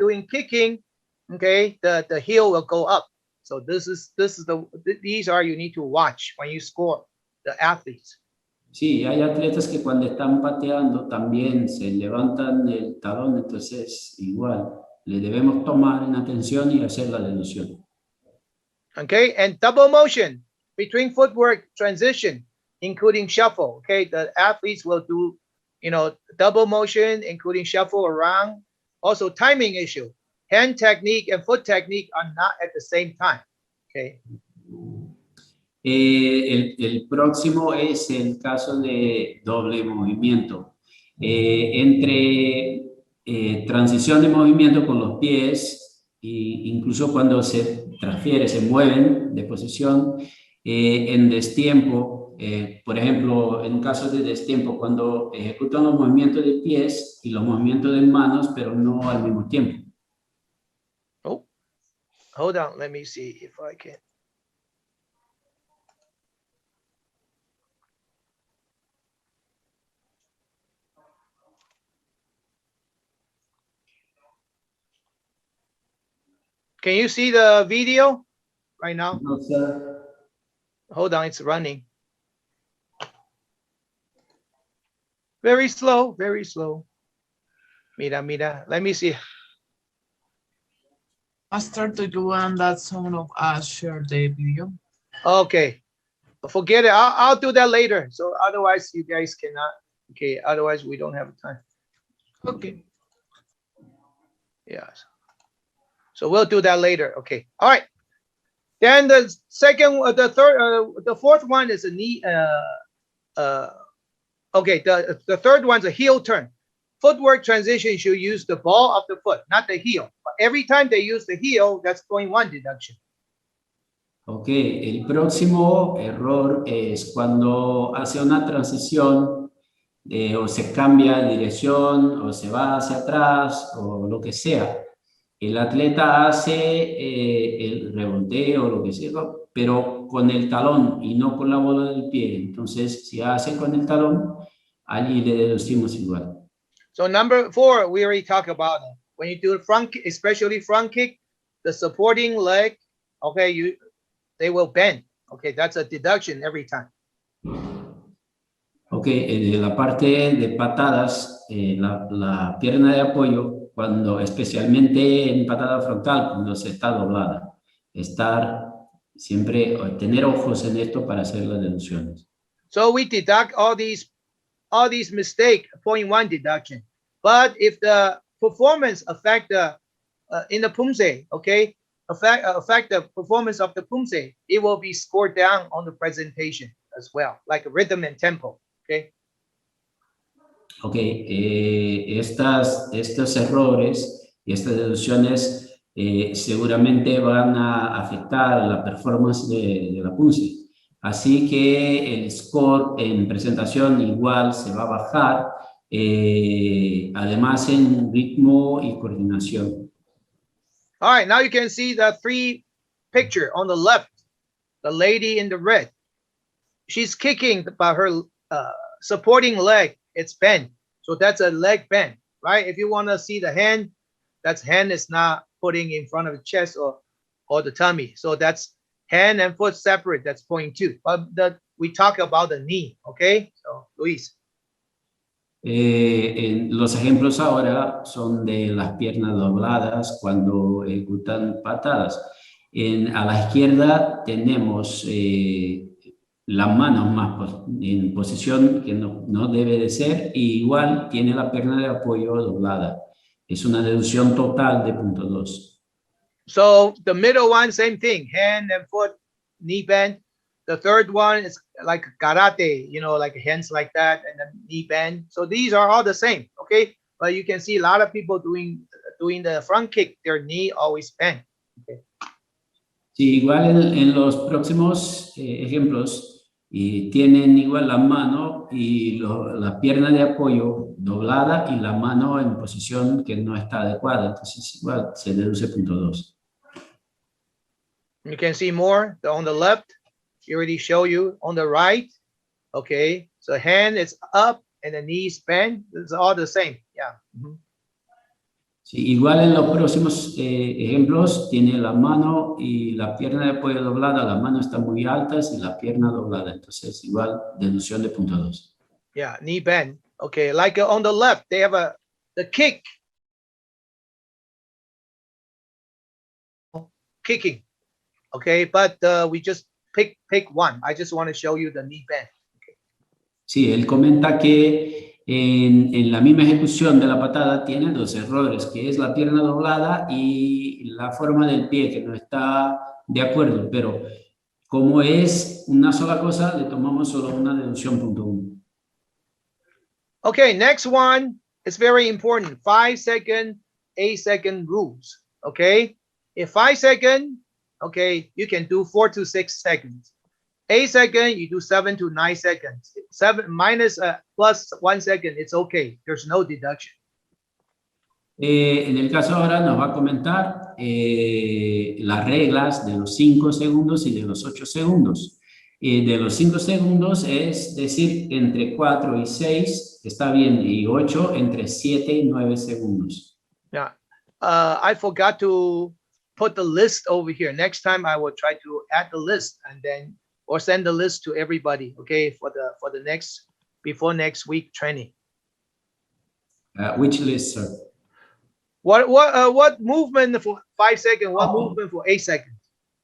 the heel will go up. So these are you need to watch when you score the athletes. Sí, hay atletas que cuando están pateando también se levantan el talón, entonces igual le debemos tomar en atención y hacer la deducción. Okay, and double motion between footwork transition, including shuffle. Okay, the athletes will do, double motion, including shuffle around. Also, timing issue. Hand technique and foot technique are not at the same time. Okay. El próximo es el caso de doble movimiento. Entre transición de movimiento con los pies, e incluso cuando se transfiere, se mueven de posición, en destiempo, por ejemplo, en caso de destiempo, cuando ejecutan los movimientos de pies y los movimientos de manos, pero no al mismo tiempo. Oh, hold on, let me see if I can. Can you see the video right now? No, sir. Hold on, it's running. Very slow, very slow. Mira, let me see. Master, do you want that someone of us share the video? Okay, forget it. I'll do that later. So otherwise you guys cannot. Okay, otherwise we don't have time. Okay. Yes. So we'll do that later. Okay. All right. Then the second, the fourth one is a knee. Okay. The third one's a heel turn. Footwork transition should use the ball of the foot, not the heel. But every time they use the heel, that's 0.1 deduction. Ok, el próximo error es cuando hace una transición o se cambia de dirección o se va hacia atrás o lo que sea. El atleta hace el revolteo o lo que sea, pero con el talón y no con la bola del pie. Entonces, si hace con el talón, allí le deducimos igual. So number 4, we already talked about it. When you do the front kick, especially front kick, the supporting leg, okay, they will bend. Okay, that's a deduction every time. Ok, en la parte de patadas, la pierna de apoyo, cuando especialmente en patada frontal, cuando se está doblada, estar siempre, tener ojos en esto para hacer las deducciones. So we deduct all these mistakes, 0.1 deduction. But if the performance affect the in the Poomsae, okay, affect the performance of the Poomsae, it will be scored down on the presentation as well, like rhythm and tempo. Okay. Ok, estos errores y estas deducciones seguramente van a afectar la performance de la Poomsae. Así que el score en presentación igual se va a bajar, además en ritmo y coordinación. All right, now you can see the 3 picture on the left, the lady in the red. She's kicking, but her supporting leg, it's bent. So that's a leg bend, right? If you want to see the hand, that's hand is not putting in front of the chest or or the tummy. So that's hand and foot separate. That's 0.2. But we talk about the knee. Okay. So Luis. Los ejemplos ahora son de las piernas dobladas cuando ejecutan patadas. A la izquierda tenemos las manos más en posición que no debe de ser, y igual tiene la pierna de apoyo doblada. Es una deducción total de 0.2. So the middle one, same thing, hand and foot, knee bend. The third one is like karate, you know, like hands like that and then knee bend. So these are all the same, okay? But you can see a lot of people doing the front kick, their knee always bent. Okay. Sí, igual en los próximos ejemplos tienen igual la mano y la pierna de apoyo doblada y la mano en posición que no está adecuada. Entonces igual se deduce 0.2. You can see more on the left. He already show you on the right. Okay, so hand is up and the knees bent. It's all the same. Yeah. Sí, igual en los próximos ejemplos tiene la mano y la pierna de apoyo doblada. La mano está muy alta y la pierna doblada. Entonces igual deducción de 0.2. Yeah, knee bend. Okay, like on the left, they have the kick. Kicking. Okay, but we just pick one. I just want to show you the knee bend. Okay. Sí, él comenta que en la misma ejecución de la patada tiene dos errores, que es la pierna doblada y la forma del pie, que no está de acuerdo, pero como es una sola cosa, le tomamos solo una deducción 0.1. Okay, next one is very important. 5-second, 8-second rules. Okay, if 5 seconds, okay, you can do 4 to 6 seconds. 8 seconds, you do 7 to 9 seconds. 7 minus plus 1 second, it's okay. There's no deduction. En el caso ahora nos va a comentar las reglas de los 5 segundos y de los 8 segundos. De los 5 segundos es decir, entre 4 y 6 está bien, y 8 entre 7 y 9 segundos. Yeah, I forgot to put the list over here. Next time I will try to add the list and then or send the list to everybody, okay, for the next before next week training. Which list, sir? What movement for 5 seconds? What movement for 8 seconds?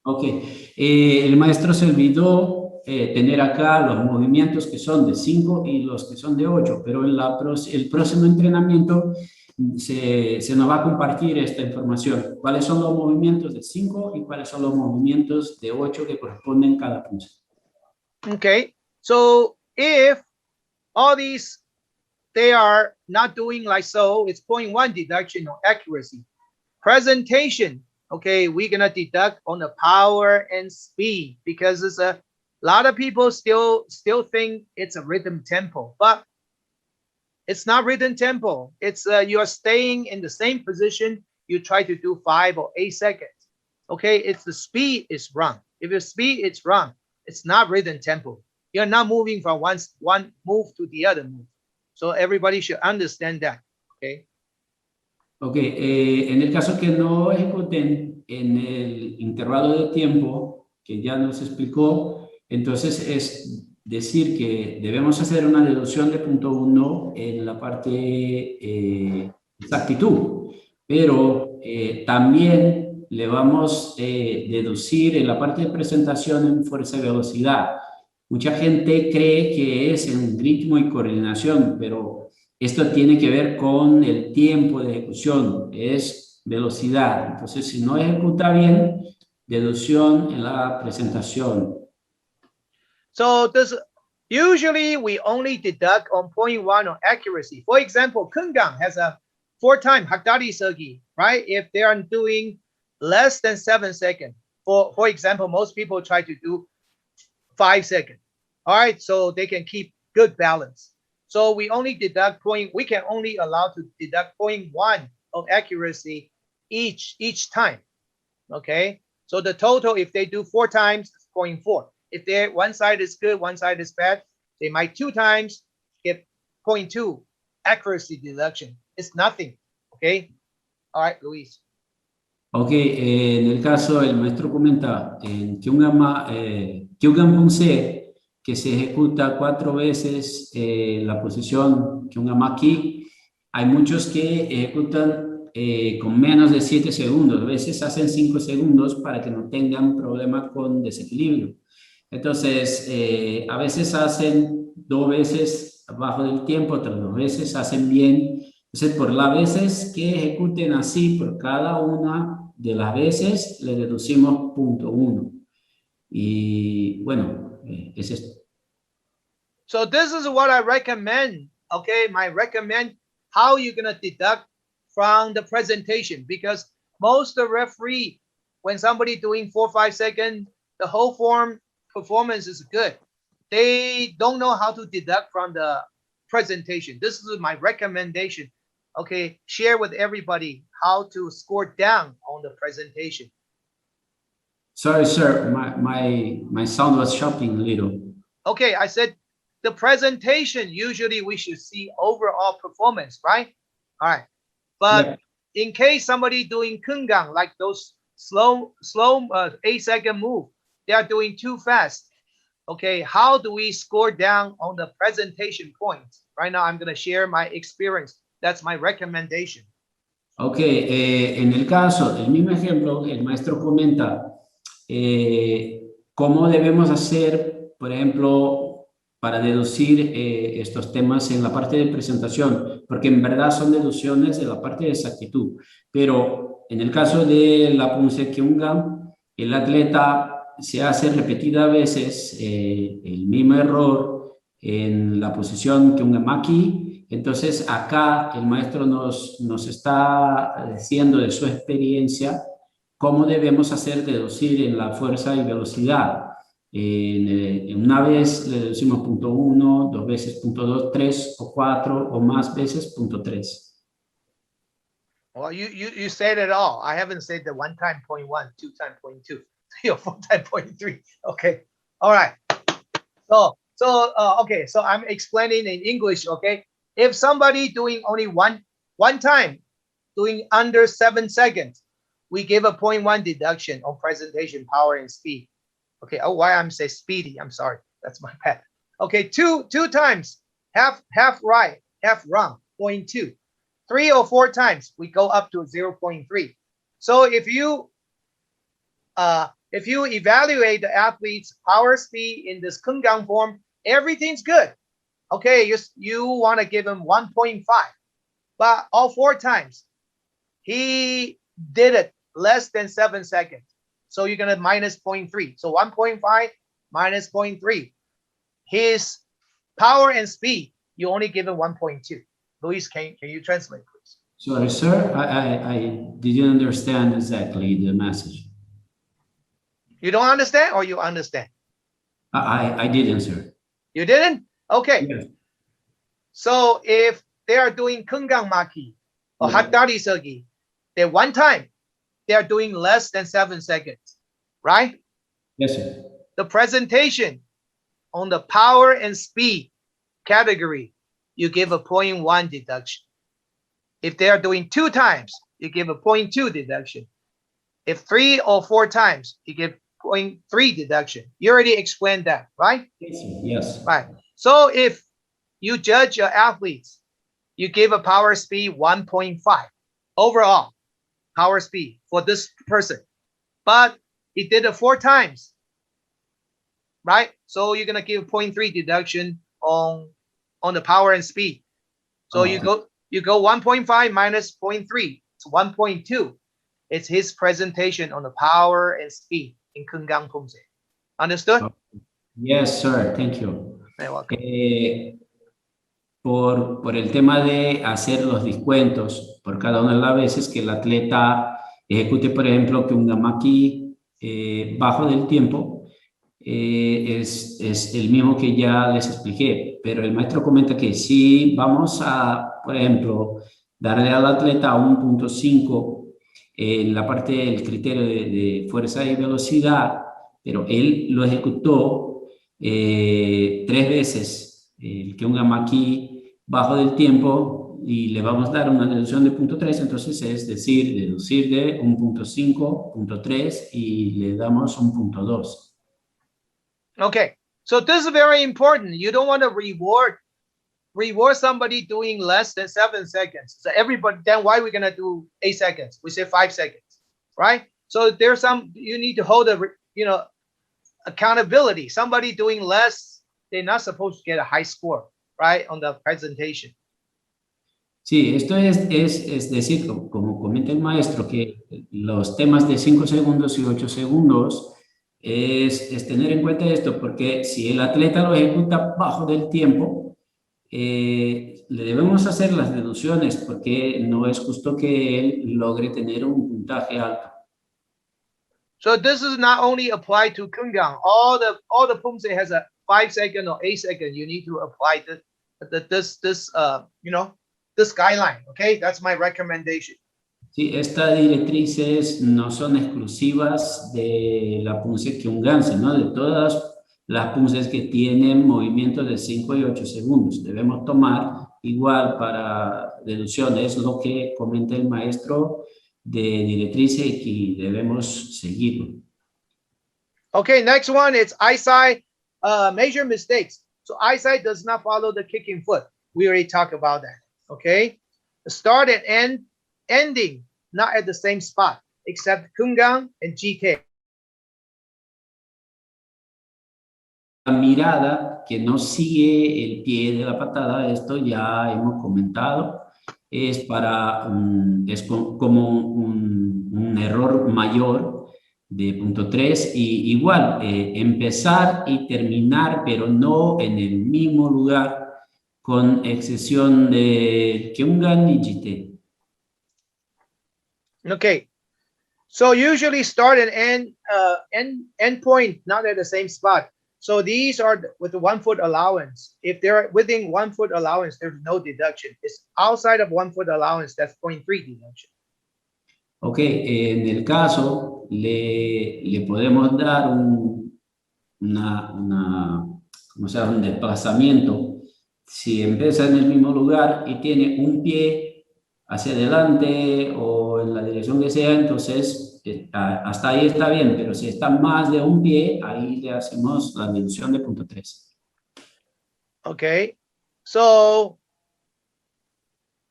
Okay, el maestro se olvidó tener acá los movimientos que son de 5 y los que son de 8, pero en el próximo entrenamiento se nos va a compartir esta información. ¿Cuáles son los movimientos de 5 y cuáles son los movimientos de 8 que corresponden cada punto? Okay, so if all these, they are not doing like so, it's 0.1 deduction on accuracy. Presentation, okay, we're gonna deduct on the power and speed because it's a lot of people still think it's a rhythm tempo, but it's not rhythm tempo. It's you are staying in the same position. You try to do 5 or 8 seconds. Okay, it's the speed is wrong. If your speed is wrong, it's not rhythm tempo. You're not moving from one move to the other move. So everybody should understand that. Okay. Okay, en el caso que no ejecuten en el intervalo de tiempo que ya nos explicó, entonces es decir que debemos hacer una deducción de 0.1 en la parte exactitud, pero también le vamos a deducir en la parte de presentación en fuerza y velocidad. Mucha gente cree que es en ritmo y coordinación, pero esto tiene que ver con el tiempo de ejecución, es velocidad. Entonces, si no ejecuta bien, deducción en la presentación. So usually we only deduct on 0.1 on accuracy. For example, Kungang has a 4-time Hakdari Sogi, right? If they are doing less than 7 seconds. For example, most people try to do 5 seconds. All right, so they can keep good balance. So we only deduct we can only allow to deduct 0.1 of accuracy each time. Okay, so the total, if they do 4 times, it's 0.4. If one side is good, one side is bad, they might 2 times get 0.2 accuracy deduction. It's nothing. Okay. All right, Luis. Ok, en el caso, el maestro comenta en Kyungan Poomsae, que se ejecuta 4 veces la posición Kyungan Maki. Hay muchos que ejecutan con menos de 7 segundos, a veces hacen 5 segundos para que no tengan problema con desequilibrio. Entonces, a veces hacen 2 veces abajo del tiempo, otras 2 veces hacen bien. Entonces, por las veces que ejecuten así, por cada una de las veces, le deducimos 0.1. Y bueno, es esto. So this is what I recommend. Okay, my recommend how you're gonna deduct from the presentation, because most of the referee, when somebody doing 4 or 5 seconds, the whole form performance is good. They don't know how to deduct from the presentation. This is my recommendation. Okay, share with everybody how to score down on the presentation. Sorry, sir, my sound was chopping a little. Okay, I said the presentation, usually we should see overall performance, right? All right. But Yeah. in case somebody doing kungang, like those slow 8-second move, they are doing too fast. Okay, how do we score down on the presentation points? Right now, I'm going to share my experience. That's my recommendation. Ok, en el caso del mismo ejemplo, el maestro comenta cómo debemos hacer, por ejemplo, para deducir estos temas en la parte de presentación, porque en verdad son deducciones de la parte de exactitud. Pero en el caso de la Poomsae Kyungan, el atleta se hace repetidas veces el mismo error en la posición Kyungan Maki. Entonces, acá el maestro nos está diciendo de su experiencia cómo debemos hacer deducir en la fuerza y velocidad. En una vez le deducimos 0.1, 2 veces 0.2, 3 o 4 o más veces 0.3. Well, you said it all. I haven't said the 1 time 0.1, 2 time 0.2, 3 or 4 time 0.3. Okay. All right. Okay. So I'm explaining in English. Okay. If somebody doing only one time, doing under 7 seconds, we give a 0.1 deduction on presentation power and speed. Okay. Oh, why I'm saying speedy? I'm sorry. That's my bad. Okay. Two times, half right, half wrong, 0.2. 3 or 4 times, we go up to 0.3. So if you evaluate the athlete's power speed in this Kungang form, everything's good. Okay, you want to give him 1.5, but all 4 times he did it less than 7 seconds. So you're gonna minus 0.3. So 1.5 minus 0.3. His power and speed, you only give him 1.2. Luis, can you translate, please? Sorry, sir, I didn't understand exactly the message. You don't understand or you understand? I didn't, sir. You didn't? Okay. Yes. So if they are doing Kungang Maki or Yeah. Hatari Sogi, they one time, they are doing less than 7 seconds, right? Yes, sir. The presentation on the power and speed category, you give a 0.1 deduction. If they are doing 2 times, you give a 0.2 deduction. If 3 or 4 times, you give 0.3 deduction. You already explained that, right? Yes, sir. Yes. Right. So if you judge your athletes, you give a power speed 1.5 overall power speed for this person, but he did it 4 times, right? So you're gonna give 0.3 deduction on the power and speed. So you go 1.5 minus 0.3, it's 1.2. It's his presentation on the power and speed in Kungang Poomsae. Understood? Yes, sir. Thank you. You're welcome. Por el tema de hacer los descuentos por cada una de las veces que el atleta ejecute, por ejemplo, que un gamaki bajo del tiempo, es el mismo que ya les expliqué, pero el maestro comenta que si vamos a, por ejemplo, darle al atleta 1.5 en la parte del criterio de fuerza y velocidad, pero él lo ejecutó 3 veces, el que un gamaki bajo del tiempo, y le vamos a dar una deducción de 0.3, entonces es decir, deducir de 1.5, 0.3 y le damos 1.2. Okay, so this is very important. You don't want to reward somebody doing less than 7 seconds. So everybody, then why are we gonna do 8 seconds? We say 5 seconds, right? So there's some, you need to hold a, accountability. Somebody doing less, they're not supposed to get a high score, right, on the presentation. Sí, esto es decir, como comenta el maestro, que los temas de 5 segundos y 8 segundos es tener en cuenta esto, porque si el atleta lo ejecuta bajo del tiempo, le debemos hacer las deducciones, porque no es justo que él logre tener un puntaje alto. So this is not only applied to Kungang. All the Poomsae has a 5 second or 8 second. You need to apply this guideline. Okay, that's my recommendation. Sí, estas directrices no son exclusivas de la Poomsae Kyungan, sino de todas las Poomsaes que tienen movimientos de 5 y 8 segundos. Debemos tomar igual para deducciones lo que comenta el maestro de directrices y debemos seguirlo. Okay, next one is eyesight major mistakes. So eyesight does not follow the kicking foot. We already talked about that. Okay, the start and ending not at the same spot, except Kungang and GK. La mirada que no sigue el pie de la patada, esto ya hemos comentado, es para como un error mayor de 0.3 y igual empezar y terminar, pero no en el mismo lugar, con excepción de Kyungan y GT. Okay, so usually start and end point not at the same spot. So these are with the 1 foot allowance. If they're within 1 foot allowance, there's no deduction. It's outside of 1 foot allowance, that's 0.3 deduction. Ok, en el caso le podemos dar un desplazamiento. Si empieza en el mismo lugar y tiene un pie hacia adelante o en la dirección que sea, entonces hasta ahí está bien, pero si está más de un pie, ahí le hacemos la deducción de 0.3. Okay, so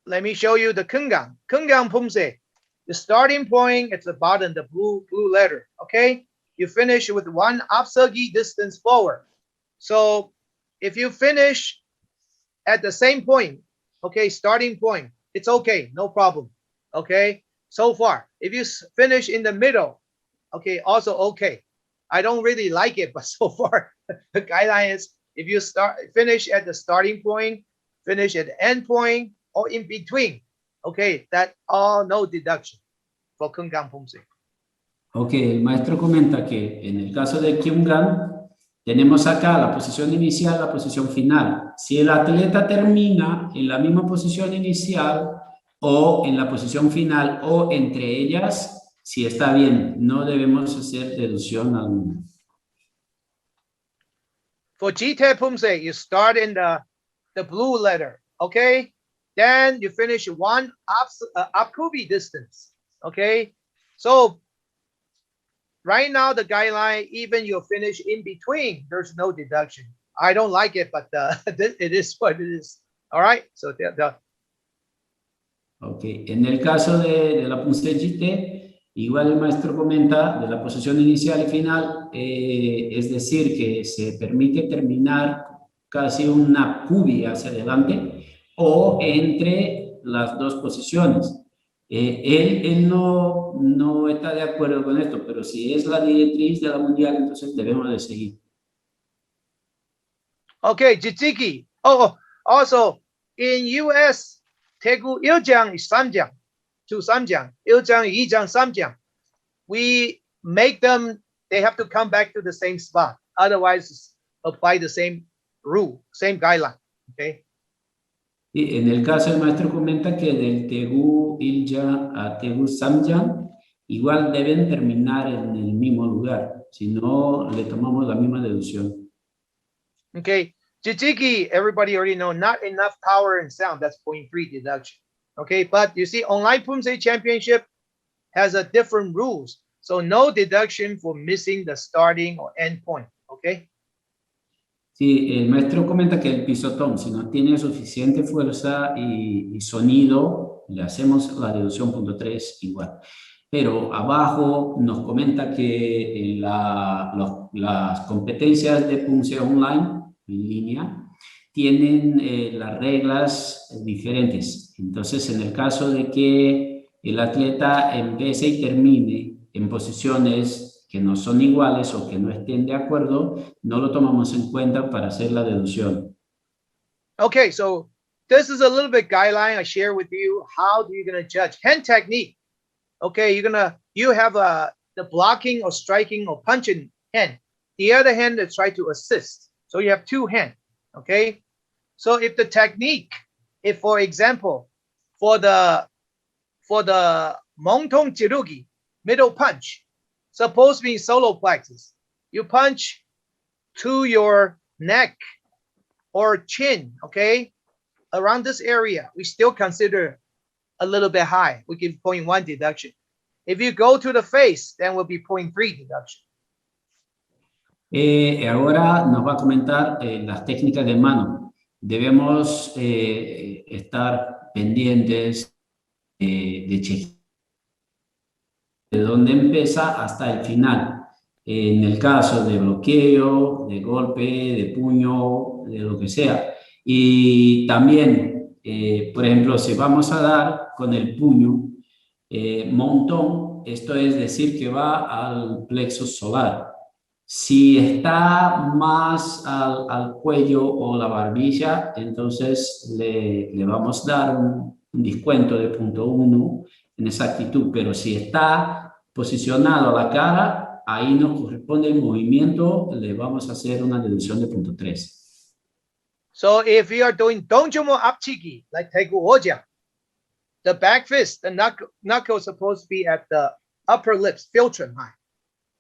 let me show you the Kungang. Kungang Poomsae. The starting point at the bottom, the blue letter. Okay, you finish with 1 apsagi distance forward. So if you finish at the same point, okay, starting point, it's okay, no problem. Okay, so far. If you finish in the middle, okay, also okay. I don't really like it, but so far the guideline is if you finish at the starting point, finish at the end point, or in between, okay, that all no deduction for Kungang Poomsae. Ok, el maestro comenta que en el caso de Kyungan tenemos acá la posición inicial, la posición final. Si el atleta termina en la misma posición inicial o en la posición final o entre ellas, si está bien, no debemos hacer deducción alguna. For GT Poomsae, you start in the blue letter, okay? Then you finish 1 apkubi distance, okay? So right now the guideline, even you finish in between, there's no deduction. I don't like it, but it is what it is. All right, so Ok, en el caso de la Poomsae GT, igual el maestro comenta de la posición inicial y final, es decir, que se permite terminar casi una cubi hacia adelante o entre las dos posiciones. Él no está de acuerdo con esto, pero si es la directriz de la mundial, entonces debemos de seguir. Okay, Jijiki. Oh, also in US, Daegu Iljang is Samjang to Samjang, Iljang, Yijang, Samjang. We make them, they have to come back to the same spot. Otherwise, apply the same rule, same guideline. Okay. Y en el caso el maestro comenta que del Daegu Ilja a Daegu Samjang igual deben terminar en el mismo lugar, si no le tomamos la misma deducción. Okay, Jijiki, everybody already know, not enough power and sound. That's 0.3 deduction. Okay, but you see, online Poomsae Championship has a different rules. So no deduction for missing the starting or end point. Okay. Sí, el maestro comenta que el pisotón, si no tiene suficiente fuerza y sonido, le hacemos la deducción punto 3 igual. Pero abajo nos comenta que las competencias de Poomsae online, en línea, tienen las reglas diferentes. Entonces, en el caso de que el atleta empiece y termine en posiciones que no son iguales o que no estén de acuerdo, no lo tomamos en cuenta para hacer la deducción. Okay, so this is a little bit guideline I share with you. How do you gonna judge hand technique? Okay, you have the blocking or striking or punching hand. The other hand is try to assist. So you have two hands. Okay, so if the technique, if for example, for the Mongtong Jirugi middle punch, supposed to be solo plexus, you punch to your neck or chin, okay, around this area, we still consider a little bit high. We give 0.1 deduction. If you go to the face, then will be 0.3 deduction. Ahora nos va a comentar las técnicas de mano. Debemos estar pendientes de chequear de dónde empieza hasta el final. En el caso de bloqueo, de golpe, de puño, de lo que sea. Y también, por ejemplo, si vamos a dar con el puño, montón, esto es decir que va al plexo solar. Si está más al cuello o la barbilla, entonces le vamos a dar un descuento de 0.1 en esa actitud, pero si está posicionado a la cara, ahí nos corresponde el movimiento, le vamos a hacer una deducción de 0.3. So if you are doing Dongjumo Apchiki, like Taegu Oja, the back fist, the knuckle is supposed to be at the upper lips, filtrum high.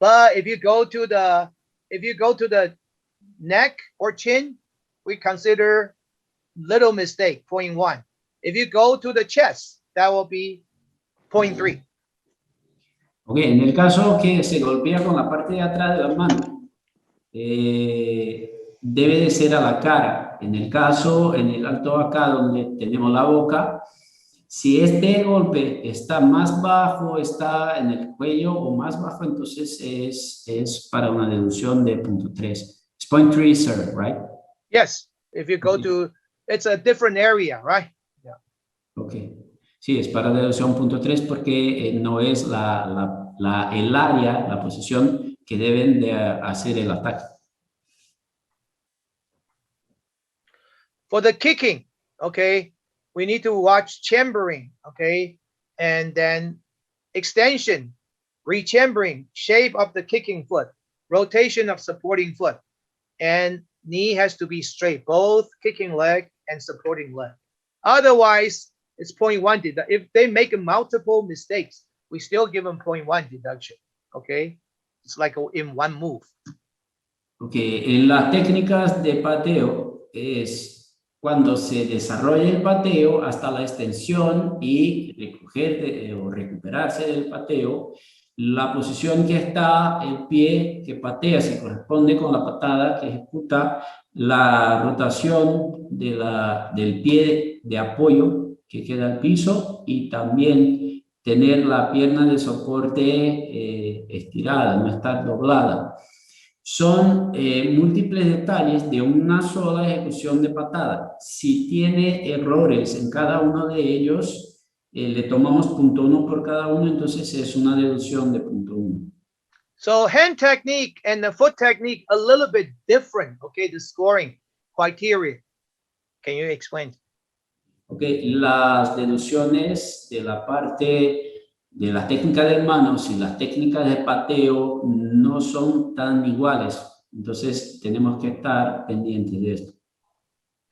But if you go to the neck or chin, we consider little mistake, 0.1. If you go to the chest, that will be 0.3. Ok, en el caso que se golpea con la parte de atrás de la mano, debe de ser a la cara. En el caso, en el alto acá donde tenemos la boca, si este golpe está más bajo, está en el cuello o más bajo, entonces es para una deducción de 0.3. It's 0.3, sir, right? Yes, if you go to, it's a different area, right? Yeah. Ok. Sí, es para deducción 0.3 porque no es el área, la posición que deben de hacer el ataque. For the kicking, okay, we need to watch chambering, okay, and then extension, rechambering, shape of the kicking foot, rotation of supporting foot, and knee has to be straight, both kicking leg and supporting leg. Otherwise, it's 0.1 if they make multiple mistakes, we still give them 0.1 deduction, okay? It's like in one move. Okay, en las técnicas de pateo es cuando se desarrolla el pateo hasta la extensión y recoger o recuperarse del pateo, la posición que está el pie que patea se corresponde con la patada que ejecuta la rotación del pie de apoyo que queda al piso y también tener la pierna de soporte estirada, no estar doblada. Son múltiples detalles de una sola ejecución de patada. Si tiene errores en cada uno de ellos, le tomamos 0.1 por cada uno, entonces es una deducción de 0.1. So hand technique and the foot technique a little bit different, okay, the scoring criteria. Can you explain? Okay, las deducciones de la parte de las técnicas de manos y las técnicas de pateo no son tan iguales, entonces tenemos que estar pendientes de esto.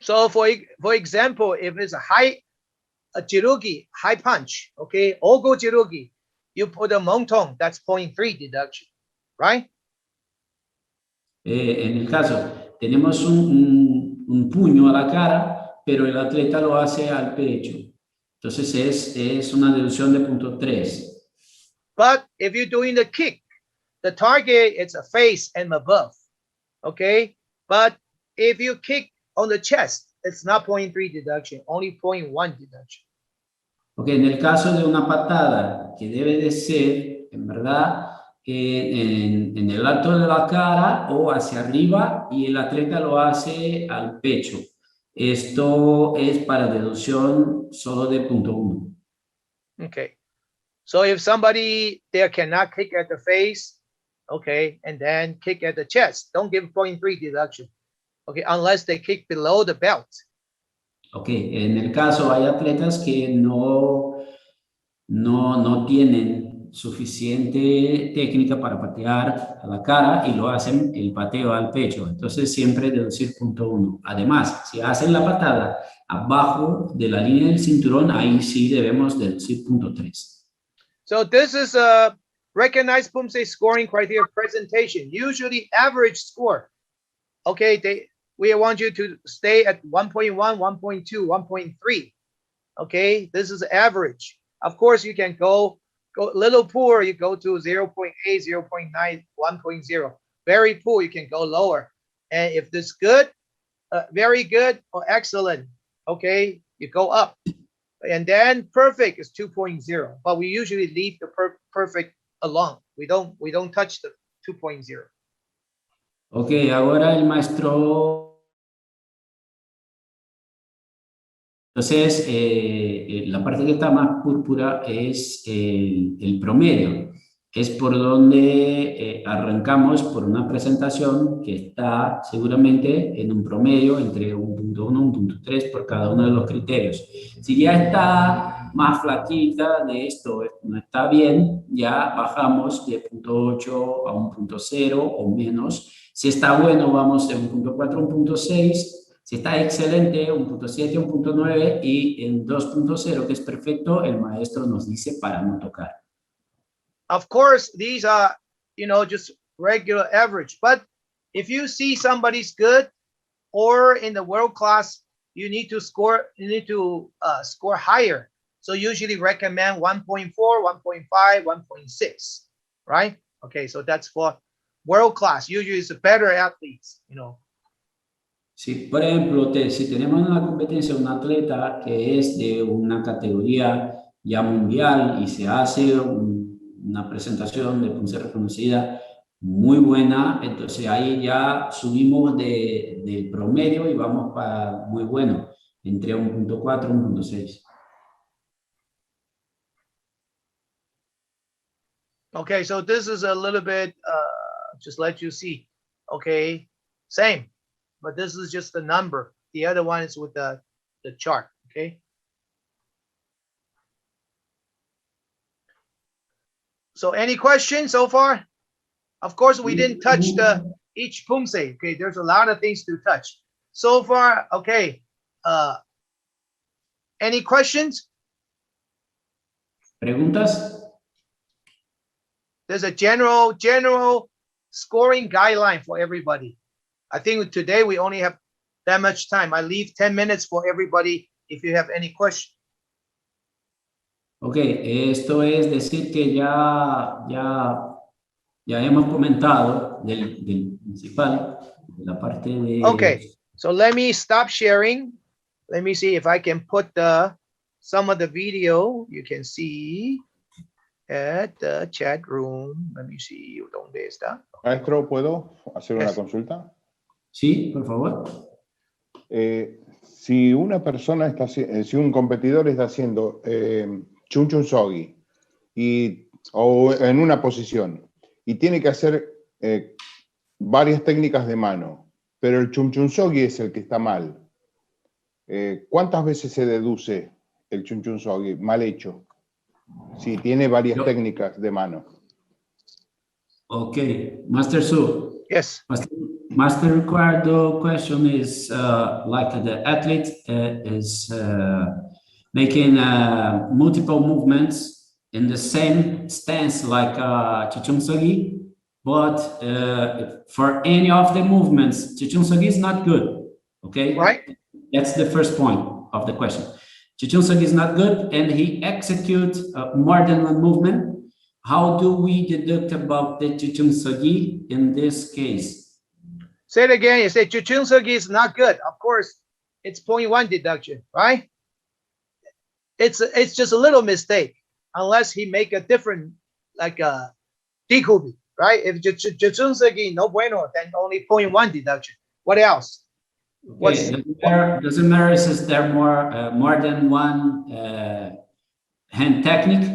So for example, if it's a jirugi, high punch, okay, ogo jirugi, you put a montong, that's 0.3 deduction, right? En el caso, tenemos un un puño a la cara, pero el atleta lo hace al pecho. Entonces es una deducción de punto 3. But if you're doing the kick, the target is a face and above. Okay? But if you kick on the chest, it's not 0.3 deduction, only 0.1 deduction. Ok, en el caso de una patada que debe de ser, en verdad, en el alto de la cara o hacia arriba y el atleta lo hace al pecho. Esto es para deducción solo de punto 1. Okay. So if somebody there cannot kick at the face, okay, and then kick at the chest, don't give 0.3 deduction. Okay, unless they kick below the belt. Ok, en el caso hay atletas que no tienen suficiente técnica para patear a la cara y lo hacen el pateo al pecho. Entonces siempre deducir punto 1. Además, si hacen la patada abajo de la línea del cinturón, ahí sí debemos deducir punto 3. So this is a recognized Poomsae scoring criteria presentation, usually average score. Okay, we want you to stay at 1.1, 1.2, 1.3. Okay, this is average. Of course, you can go a little poor, you go to 0.8, 0.9, 1.0. Very poor, you can go lower. And if this good, very good or excellent, okay, you go up. And then perfect is 2.0, but we usually leave the perfect alone. We don't touch the 2.0. Ok, ahora el maestro. Entonces, la parte que está más púrpura es el promedio. Es por donde arrancamos por una presentación que está seguramente en un promedio entre 1.1 y 1.3 por cada uno de los criterios. Si ya está más flaquita de esto, no está bien, ya bajamos de 0.8 a 1.0 o menos. Si está bueno, vamos de 1.4 a 1.6. Si está excelente, 1.7, 1.9 y en 2.0, que es perfecto, el maestro nos dice para no tocar. Of course, these are, just regular average. But if you see somebody's good or in the world class, you need to score higher. So usually recommend 1.4, 1.5, 1.6, right? Okay, so that's for world class. Usually it's better athletes, Sí, por ejemplo, si tenemos una competencia, un atleta que es de una categoría ya mundial y se hace una presentación de Poomsae reconocida muy buena, entonces ahí ya subimos de promedio y vamos para muy bueno, entre 1.4 y 1.6. Okay, so this is a little bit, just let you see. Okay, same, but this is just the number. The other one is with the chart, okay? So any questions so far? Of course, we didn't touch each Poomsae, okay? There's a lot of things to touch. So far, okay. Any questions? ¿Preguntas? There's a general scoring guideline for everybody. I think today we only have that much time. I leave 10 minutes for everybody if you have any questions. Ok, esto es decir que ya hemos comentado del principal, de la parte de... Okay, so let me stop sharing. Let me see if I can put some of the video you can see at the chat room. Let me see, ¿dónde está? Maestro, ¿puedo hacer una Yes. consulta? Sí, por favor. Si una persona está, si un competidor está haciendo chun chun sogi o en una posición y tiene que hacer varias técnicas de mano, pero el chun chun sogi es el que está mal, ¿cuántas veces se deduce el chun chun sogi mal hecho? Si tiene varias técnicas de mano. Okay, Master Su. Yes. Master Ricardo question is like the athlete is making multiple movements in the same stance like Chichung-sogi, but for any of the movements, Chichung-sogi is not good. Okay? Right. That's the first point of the question. Chichunsogi is not good and he executes more than one movement. How do we deduct about the Chichunsogi in this case? Say it again. You say Chichunsogi is not good. Of course, it's 0.1 deduction, right? It's just a little mistake, unless he make a different, like a dikubi, right? If Chichunsogi no bueno, then only 0.1 deduction. What else? Okay, doesn't matter is there more than one hand technique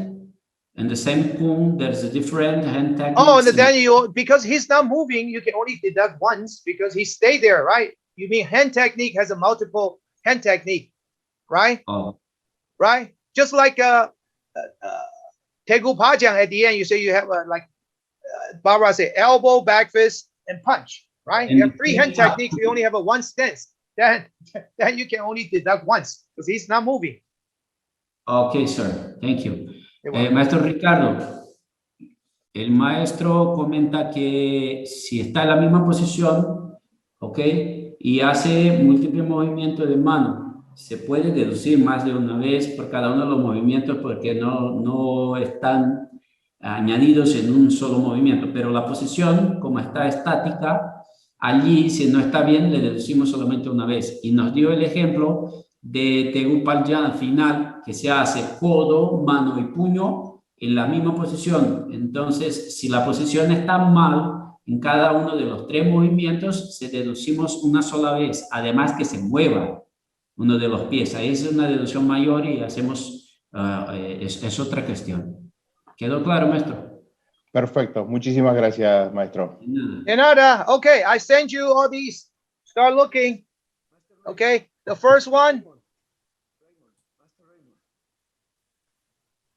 in the same poem? There's a different hand technique. Oh, and then you, because he's not moving, you can only deduct once because he stayed there, right? You mean hand technique has a multiple hand technique, right? Oh. Right? Just like Tegu Pajang at the end, you say you have Barbara say elbow, back fist, and punch, right? You have 3 hand techniques. You only have a 1 stance. Then you can only deduct once because he's not moving. Okay, sir. Thank you. Maestro Ricardo, el maestro comenta que si está en la misma posición, ok, y hace múltiples movimientos de mano, se puede deducir más de una vez por cada uno de los movimientos porque no están añadidos en un solo movimiento, pero la posición, como está estática, allí, si no está bien, le deducimos solamente una vez. Y nos dio el ejemplo de Tegupalyan al final, que se hace codo, mano y puño en la misma posición. Entonces, si la posición está mal en cada uno de los 3 movimientos, se deducimos una sola vez, además que se mueva uno de los pies. Ahí es una deducción mayor y hacemos, es otra cuestión. ¿Quedó claro, maestro? Perfecto. Muchísimas gracias, maestro. De nada. Okay, I send you all these. Start looking. Okay, the first one.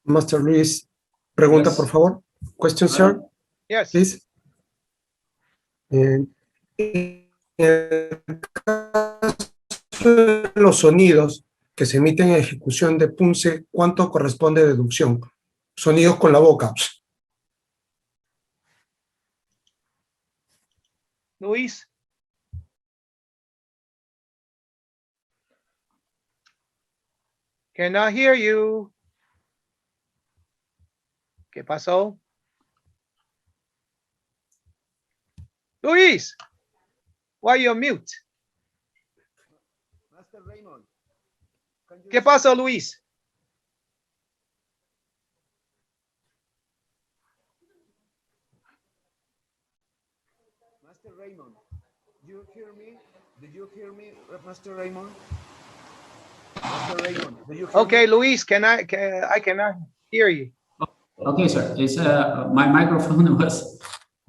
Master Luis, pregunta, Yes. por favor. Question, sir, Yes. please. En el caso de los sonidos que se emiten en ejecución de Poomsae, ¿cuánto corresponde deducción? Sonidos con la boca. Luis. Cannot hear you. ¿Qué pasó? Luis, why you mute? ¿Qué pasó, Luis? Master Raymond, you hear me? Did you hear me, Master Raymond? Master Raymond, do you hear Okay, me? Luis, I cannot hear you. Okay, sir. It's my microphone was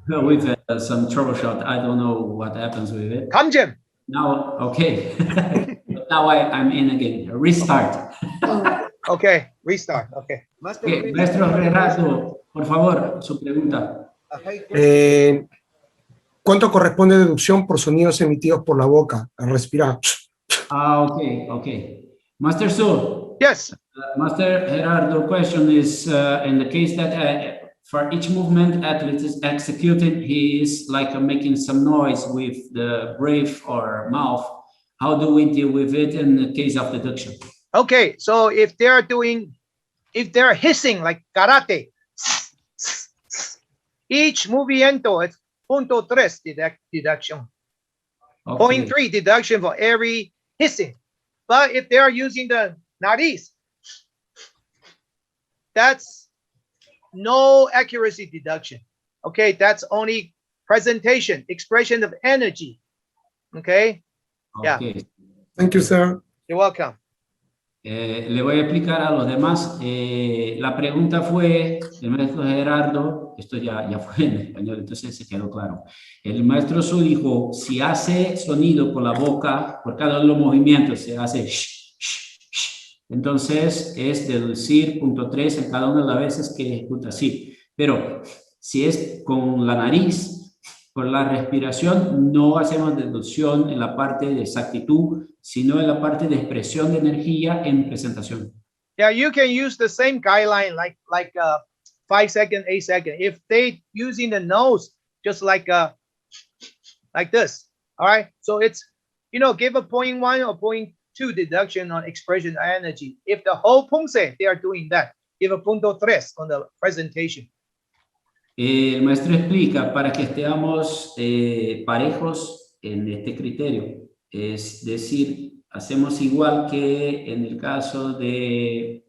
with some troubleshoot. I don't know what happens with it. Come, Jim. Now, okay. Now I'm in again. Restart. Okay, restart. Okay. Master Okay, Raymond, maestro Gerardo, por favor, su pregunta. ¿Cuánto corresponde deducción por sonidos emitidos por la boca al respirar? Okay. Master Su. Yes. Master Gerardo, question is in the case that for each movement athlete is executing, he is like making some noise with the breath or mouth. How do we deal with it in the case of deduction? Okay, so if they're hissing like karate, each movimiento is 0.3 deduction. Okay. 0.3 deduction for every hissing. But if they are using the nariz, that's no accuracy deduction. Okay, that's only presentation, expression of energy. Okay, yeah. Okay. Thank you, sir. You're welcome. Le voy a explicar a los demás. La pregunta fue del maestro Gerardo, esto ya fue en español, entonces se quedó claro. El maestro Su dijo, si hace sonido con la boca, por cada uno de los movimientos se hace sh, sh, sh. Entonces es deducir 0.3 en cada una de las veces que ejecuta así. Pero si es con la nariz, por la respiración, no hacemos deducción en la parte de exactitud, sino en la parte de expresión de energía en presentación. Yeah, you can use the same guideline like 5 seconds, 8 seconds. If they using the nose, just like this. All right. So it's you know, give a 0.1 or 0.2 deduction on expression of energy. If the whole Poomsae, they are doing that, give a 0.3 on the presentation. El maestro explica para que estemos parejos en este criterio. Es decir, hacemos igual que en el caso de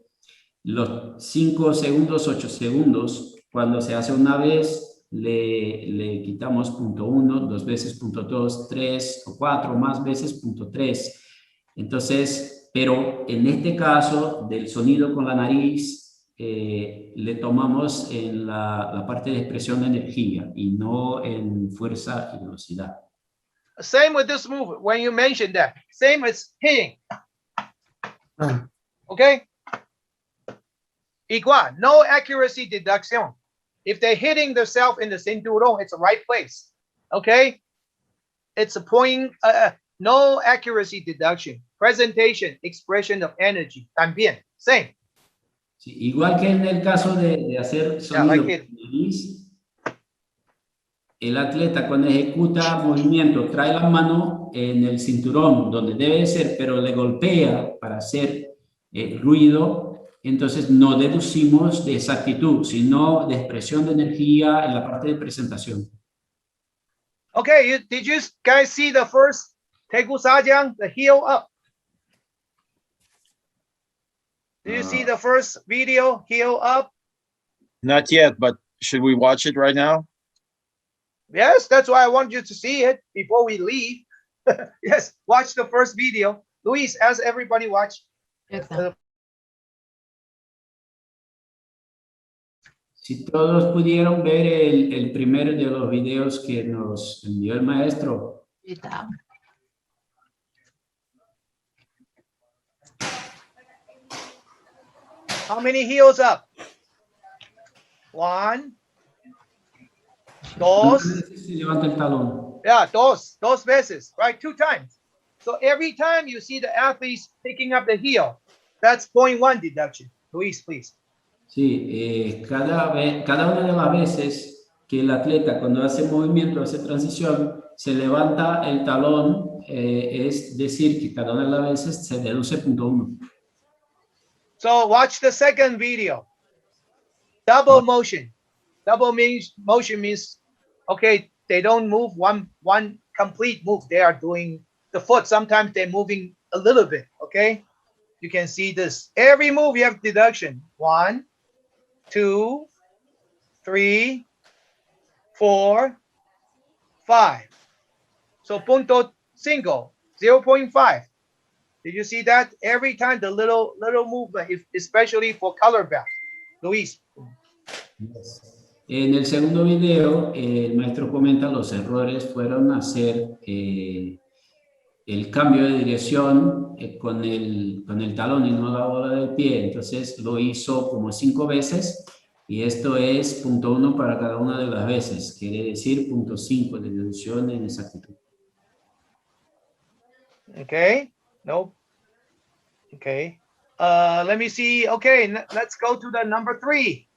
los 5 segundos, 8 segundos. Cuando se hace una vez, le quitamos 0.1, 2 veces 0.2, 3 o 4 más veces 0.3. Entonces, pero en este caso del sonido con la nariz, le tomamos en la parte de expresión de energía y no en fuerza y velocidad. Same with this move, when you mentioned that. Same as hitting. Okay? Igual, no accuracy deduction. If they're hitting themselves in the cinturón, it's the right place. Okay? It's a point, no accuracy deduction. Presentation, expression of energy. También, same. Sí, igual que en el caso de hacer sonido con la nariz, el atleta cuando ejecuta movimiento trae la mano en el cinturón donde debe ser, pero le golpea para hacer ruido, entonces no deducimos de exactitud, sino de expresión de energía en la parte de presentación. Okay, did you guys see the first Taegu Sajang, the heel up? Do you see the first video, heel up? Not yet, but should we watch it right now? Yes, that's why I want you to see it before we leave. Yes, watch the first video. Luis, as everybody watch. Si todos pudieron ver el primero de los videos que nos envió el maestro. How many heels up? 1, 2. Se levanta el talón. Yeah, dos veces, right? 2 times. So every time you see the athletes picking up the heel, that's 0.1 deduction. Luis, please. Sí, cada una de las veces que el atleta cuando hace movimiento, hace transición, se levanta el talón, es decir, que cada una de las veces se deduce 0.1. So watch the second video. Double motion. Double motion means, okay, they don't move one complete move. They are doing the foot. Sometimes they're moving a little bit, okay? You can see this. Every move you have deduction. 1, 2, 3, 4, 5. So 0.5, 0.5. Did you see that? Every time the little movement, especially for color back. Luis. En el segundo video, el maestro comenta los errores fueron hacer el cambio de dirección con el talón y no la bola del pie. Entonces lo hizo como 5 veces y esto es 0.1 para cada una de las veces. Quiere decir 0.5 de deducción en exactitud. Okay. Nope. Okay. Let me see. Okay, let's go to the number 3.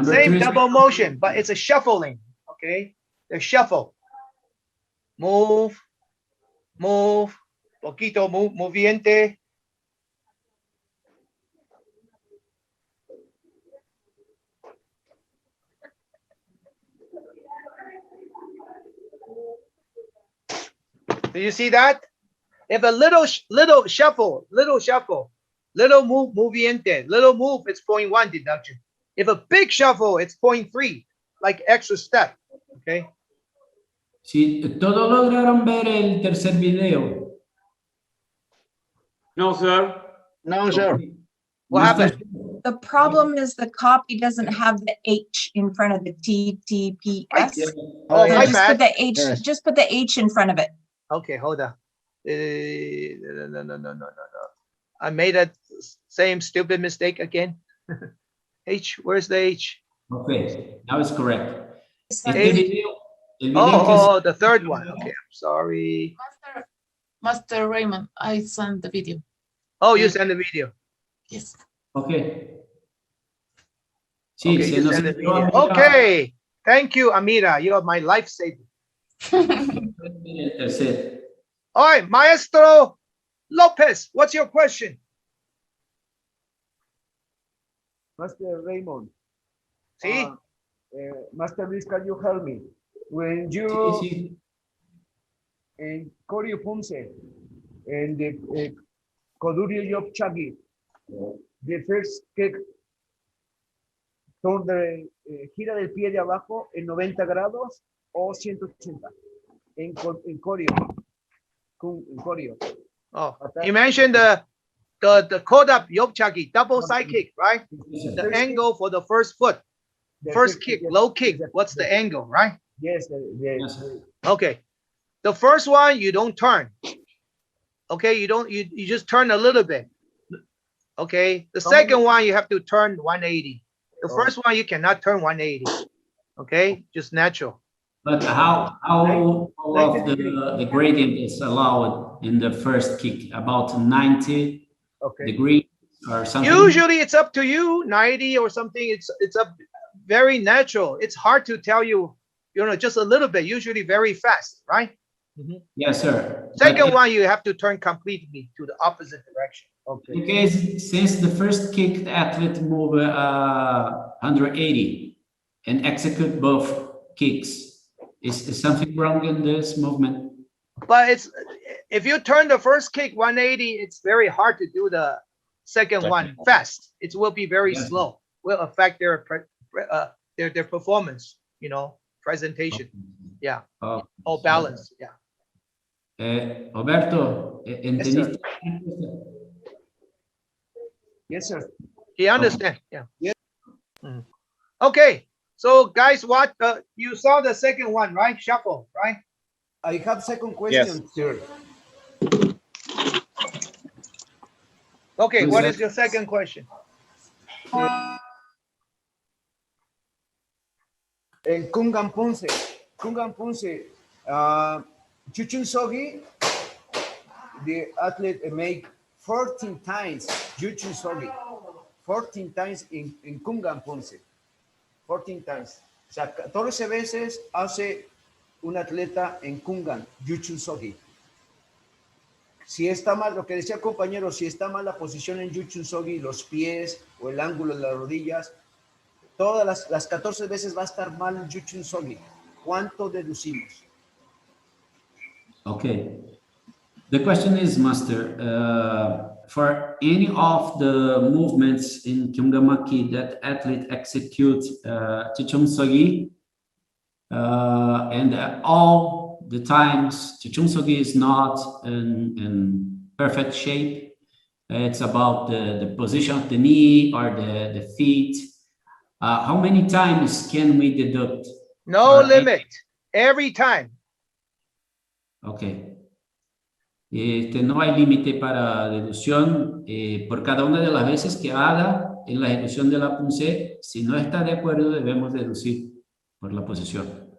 Same double motion, but it's a shuffling. Okay. The shuffle. Move. Move. Poquito moviente. Do you see that? If a little shuffle, little moviente, little move, it's 0.1 deduction. If a big shuffle, it's 0.3, like extra step. Okay. Sí, ¿todos lograron ver el tercer video? No, sir. No, sir. What happened? The problem is the copy doesn't have the H in front of the TTPS. Oh, my Just bad. put the H. Yes. Just put the H in front of it. Okay, hold on. No. I made that same stupid mistake again. H, where's the H? Okay, now it's correct. Este H. video, el video Oh, the third one. Okay, I'm sorry. Master Raymond, I sent the video. Oh, you sent the video. Yes. Okay. Sí, Okay, se you nos sent the envió video. a mirar Okay, thank you, Amira. You are my lifesaver. el tercer. All right, Maestro Lopez, what's your question? Master Raymond. See? Master Luis, can you help me? When you Sí. in Koryo Poomsae and the Koduryo Yop Chagi, the first kick, gira del pie de abajo en 90 grados o 180 en Koryo. En Koryo. Oh, you mentioned the Kodap Yopchagi, double side kick, right? The angle for the first foot. First kick, low kick. What's the angle, right? Yes. Okay. The first one, you don't turn. Okay, you just turn a little bit. Okay. The second one, you have to turn 180. The first one, you cannot turn 180. Okay, just natural. But how of the gradient is allowed in the first kick? About 90 degrees or something? Usually it's up to you, 90 or something. It's a very natural. It's hard to tell you, just a little bit, usually very fast, right? Yes, sir. Second one, you have to turn completely to the opposite direction. In case, since the first kick, the athlete move 180 and execute both kicks, is something wrong in this movement? But if you turn the first kick 180, it's very hard to do the second one fast. It will be very slow. Will affect their performance, presentation. Yeah. Or balance. Yeah. Roberto, ¿entendiste? Yes, sir. You understand? Yeah. Okay. So guys, what you saw the second one, right? Shuffle, right? I have second question, sir. Okay, what is your second question? En Kungan Poomsae, Chuchun Sogi, the athlete make 14 times Chuchun Sogi, 14 times in Kungan Poomsae, 14 times. O sea, 14 veces hace un atleta en Kungan, Chuchun Sogi. Si está mal, lo que decía el compañero, si está mal la posición en Chuchun Sogi, los pies o el ángulo de las rodillas, todas las 14 veces va a estar mal el Chuchun Sogi. ¿Cuánto deducimos? Okay. The question is, Master, for any of the movements in Kyungamaki that athlete executes Chichung Sogi, and all the times Chichung Sogi is not in perfect shape. It's about the position of the knee or the feet. How many times can we deduct? No limit. Every time. Okay. No hay límite para deducción por cada una de las veces que haga en la ejecución de la Poomsae. Si no está de acuerdo, debemos deducir por la posición.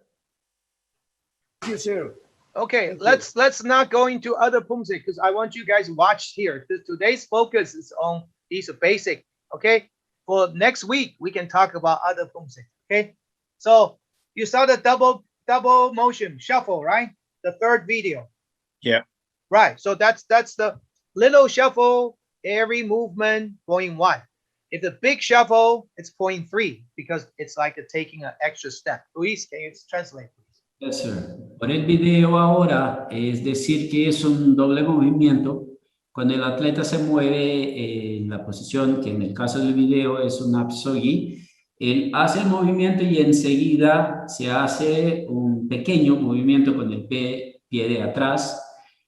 Yes, sir. Okay, let's not go into other Poomsae because I want you guys to watch here. Today's focus is on these basic. Okay, for next week we can talk about other Poomsae. Okay, so you saw the double motion shuffle, right? The third video. Yeah. Right. So that's the little shuffle. Every movement 0.1. If the big shuffle, it's 0.3 because it's like taking an extra step. Luis, can you translate, please? Yes, sir. Por el video ahora, es decir que es un doble movimiento. Cuando el atleta se mueve en la posición, que en el caso del video es un apsogi, él hace el movimiento y enseguida se hace un pequeño movimiento con el pie de atrás.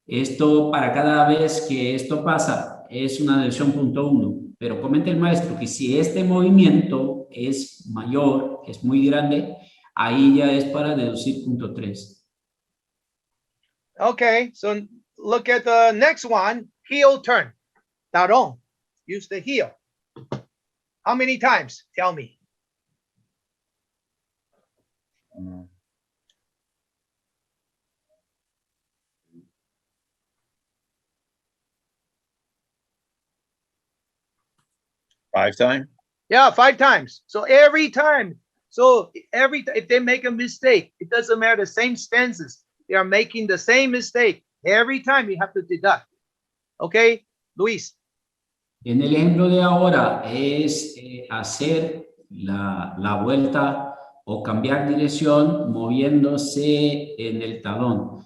Esto, para cada vez que esto pasa, es una deducción 0.1. Pero comenta el maestro que si este movimiento es mayor, es muy grande, ahí ya es para deducir 0.3. Okay, so look at the next one, heel turn. Daron, use the heel. How many times? Tell me. Five times? Yeah, 5 times. So every time. So if they make a mistake, it doesn't matter, the same stances. They are making the same mistake Every time you have to deduct. Okay, Luis. En el ejemplo de ahora es hacer la vuelta o cambiar dirección moviéndose en el talón.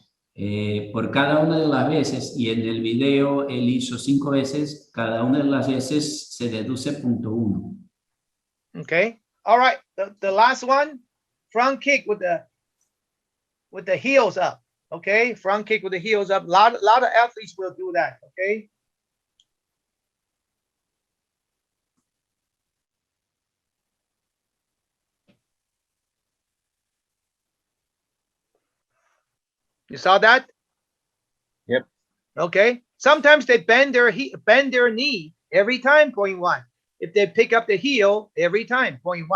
Por cada una de las veces, y en el video él hizo 5 veces, cada una de las veces se deduce 0.1. Okay, all right, the last one, front kick with the heels up. Okay, front kick with the heels up. Lot of athletes will do that. Okay. You saw that? Yep. Okay. Sometimes they bend their knee every time, 0.1. If they pick up the heel every time, 0.1.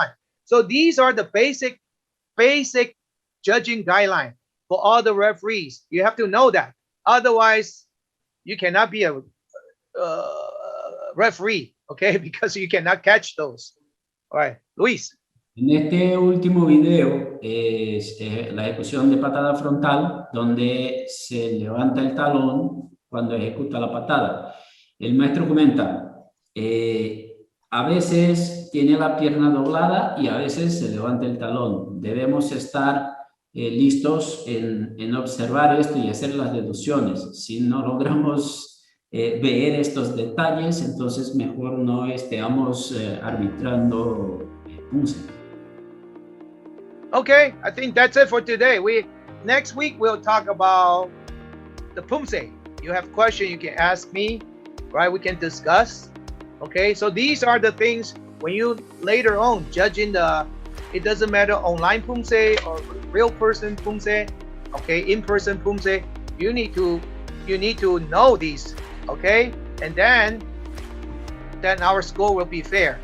So these are the basic judging guideline for all the referees. You have to know that. Otherwise, you cannot be a referee, okay? Because you cannot catch those. All right, Luis. En este último video es la ejecución de patada frontal, donde se levanta el talón cuando ejecuta la patada. El maestro comenta, a veces tiene la pierna doblada y a veces se levanta el talón. Debemos estar listos en observar esto y hacer las deducciones. Si no logramos ver estos detalles, entonces mejor no estemos arbitrando Poomsae. Okay, I think that's it for today. Next week we'll talk about the Poomsae. You have questions, you can ask me, right? We can discuss. Okay, so these are the things when you later on judging it doesn't matter online Poomsae or real person Poomsae, okay, in-person Poomsae, you need to know these, okay, and then our score will be fair.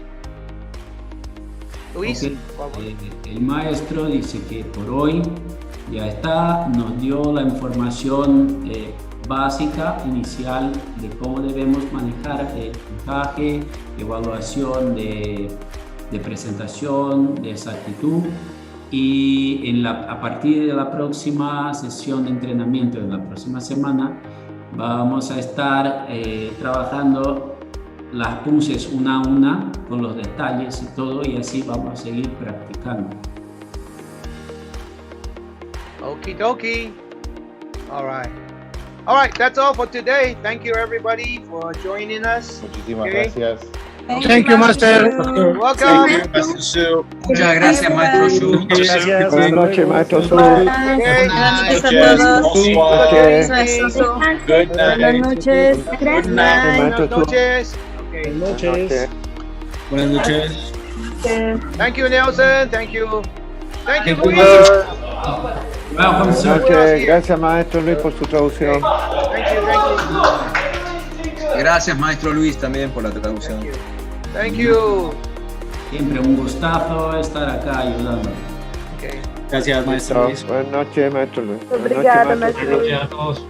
Luis. Okay. El maestro dice que por hoy ya está, nos dio la información básica, inicial, de cómo debemos manejar el puntaje, evaluación de presentación, de exactitud, y a partir de la próxima sesión de entrenamiento de la próxima semana vamos a estar trabajando las Poomsaes una a una con los detalles y todo, y así vamos a seguir practicando. Okie dokie. All right, that's all for today. Thank you everybody for joining us. Muchísimas gracias. Thank you, Master. You're welcome. Master Sue. Muchas gracias, maestro Shu. Muchas gracias. Buenas noches, Maestro Su. Okay. Buenas noches. Bonsoir. Good night. Buenas noches. Good night. Buenas noches. Okay. Buenas noches. Buenas noches. Thank you, Nelson. Thank you. Thank you, Luis. Welcome, sir. Who else here? Gracias, Maestro Luis, por su traducción. Thank you. Gracias, maestro Luis, también por la traducción. Thank you. Siempre un gustazo estar acá ayudando. Okay. Gracias, maestro Luis. Buenas noches, Maestro Luis. Obrigada, Buenas noches, Maestro Luis. a todos.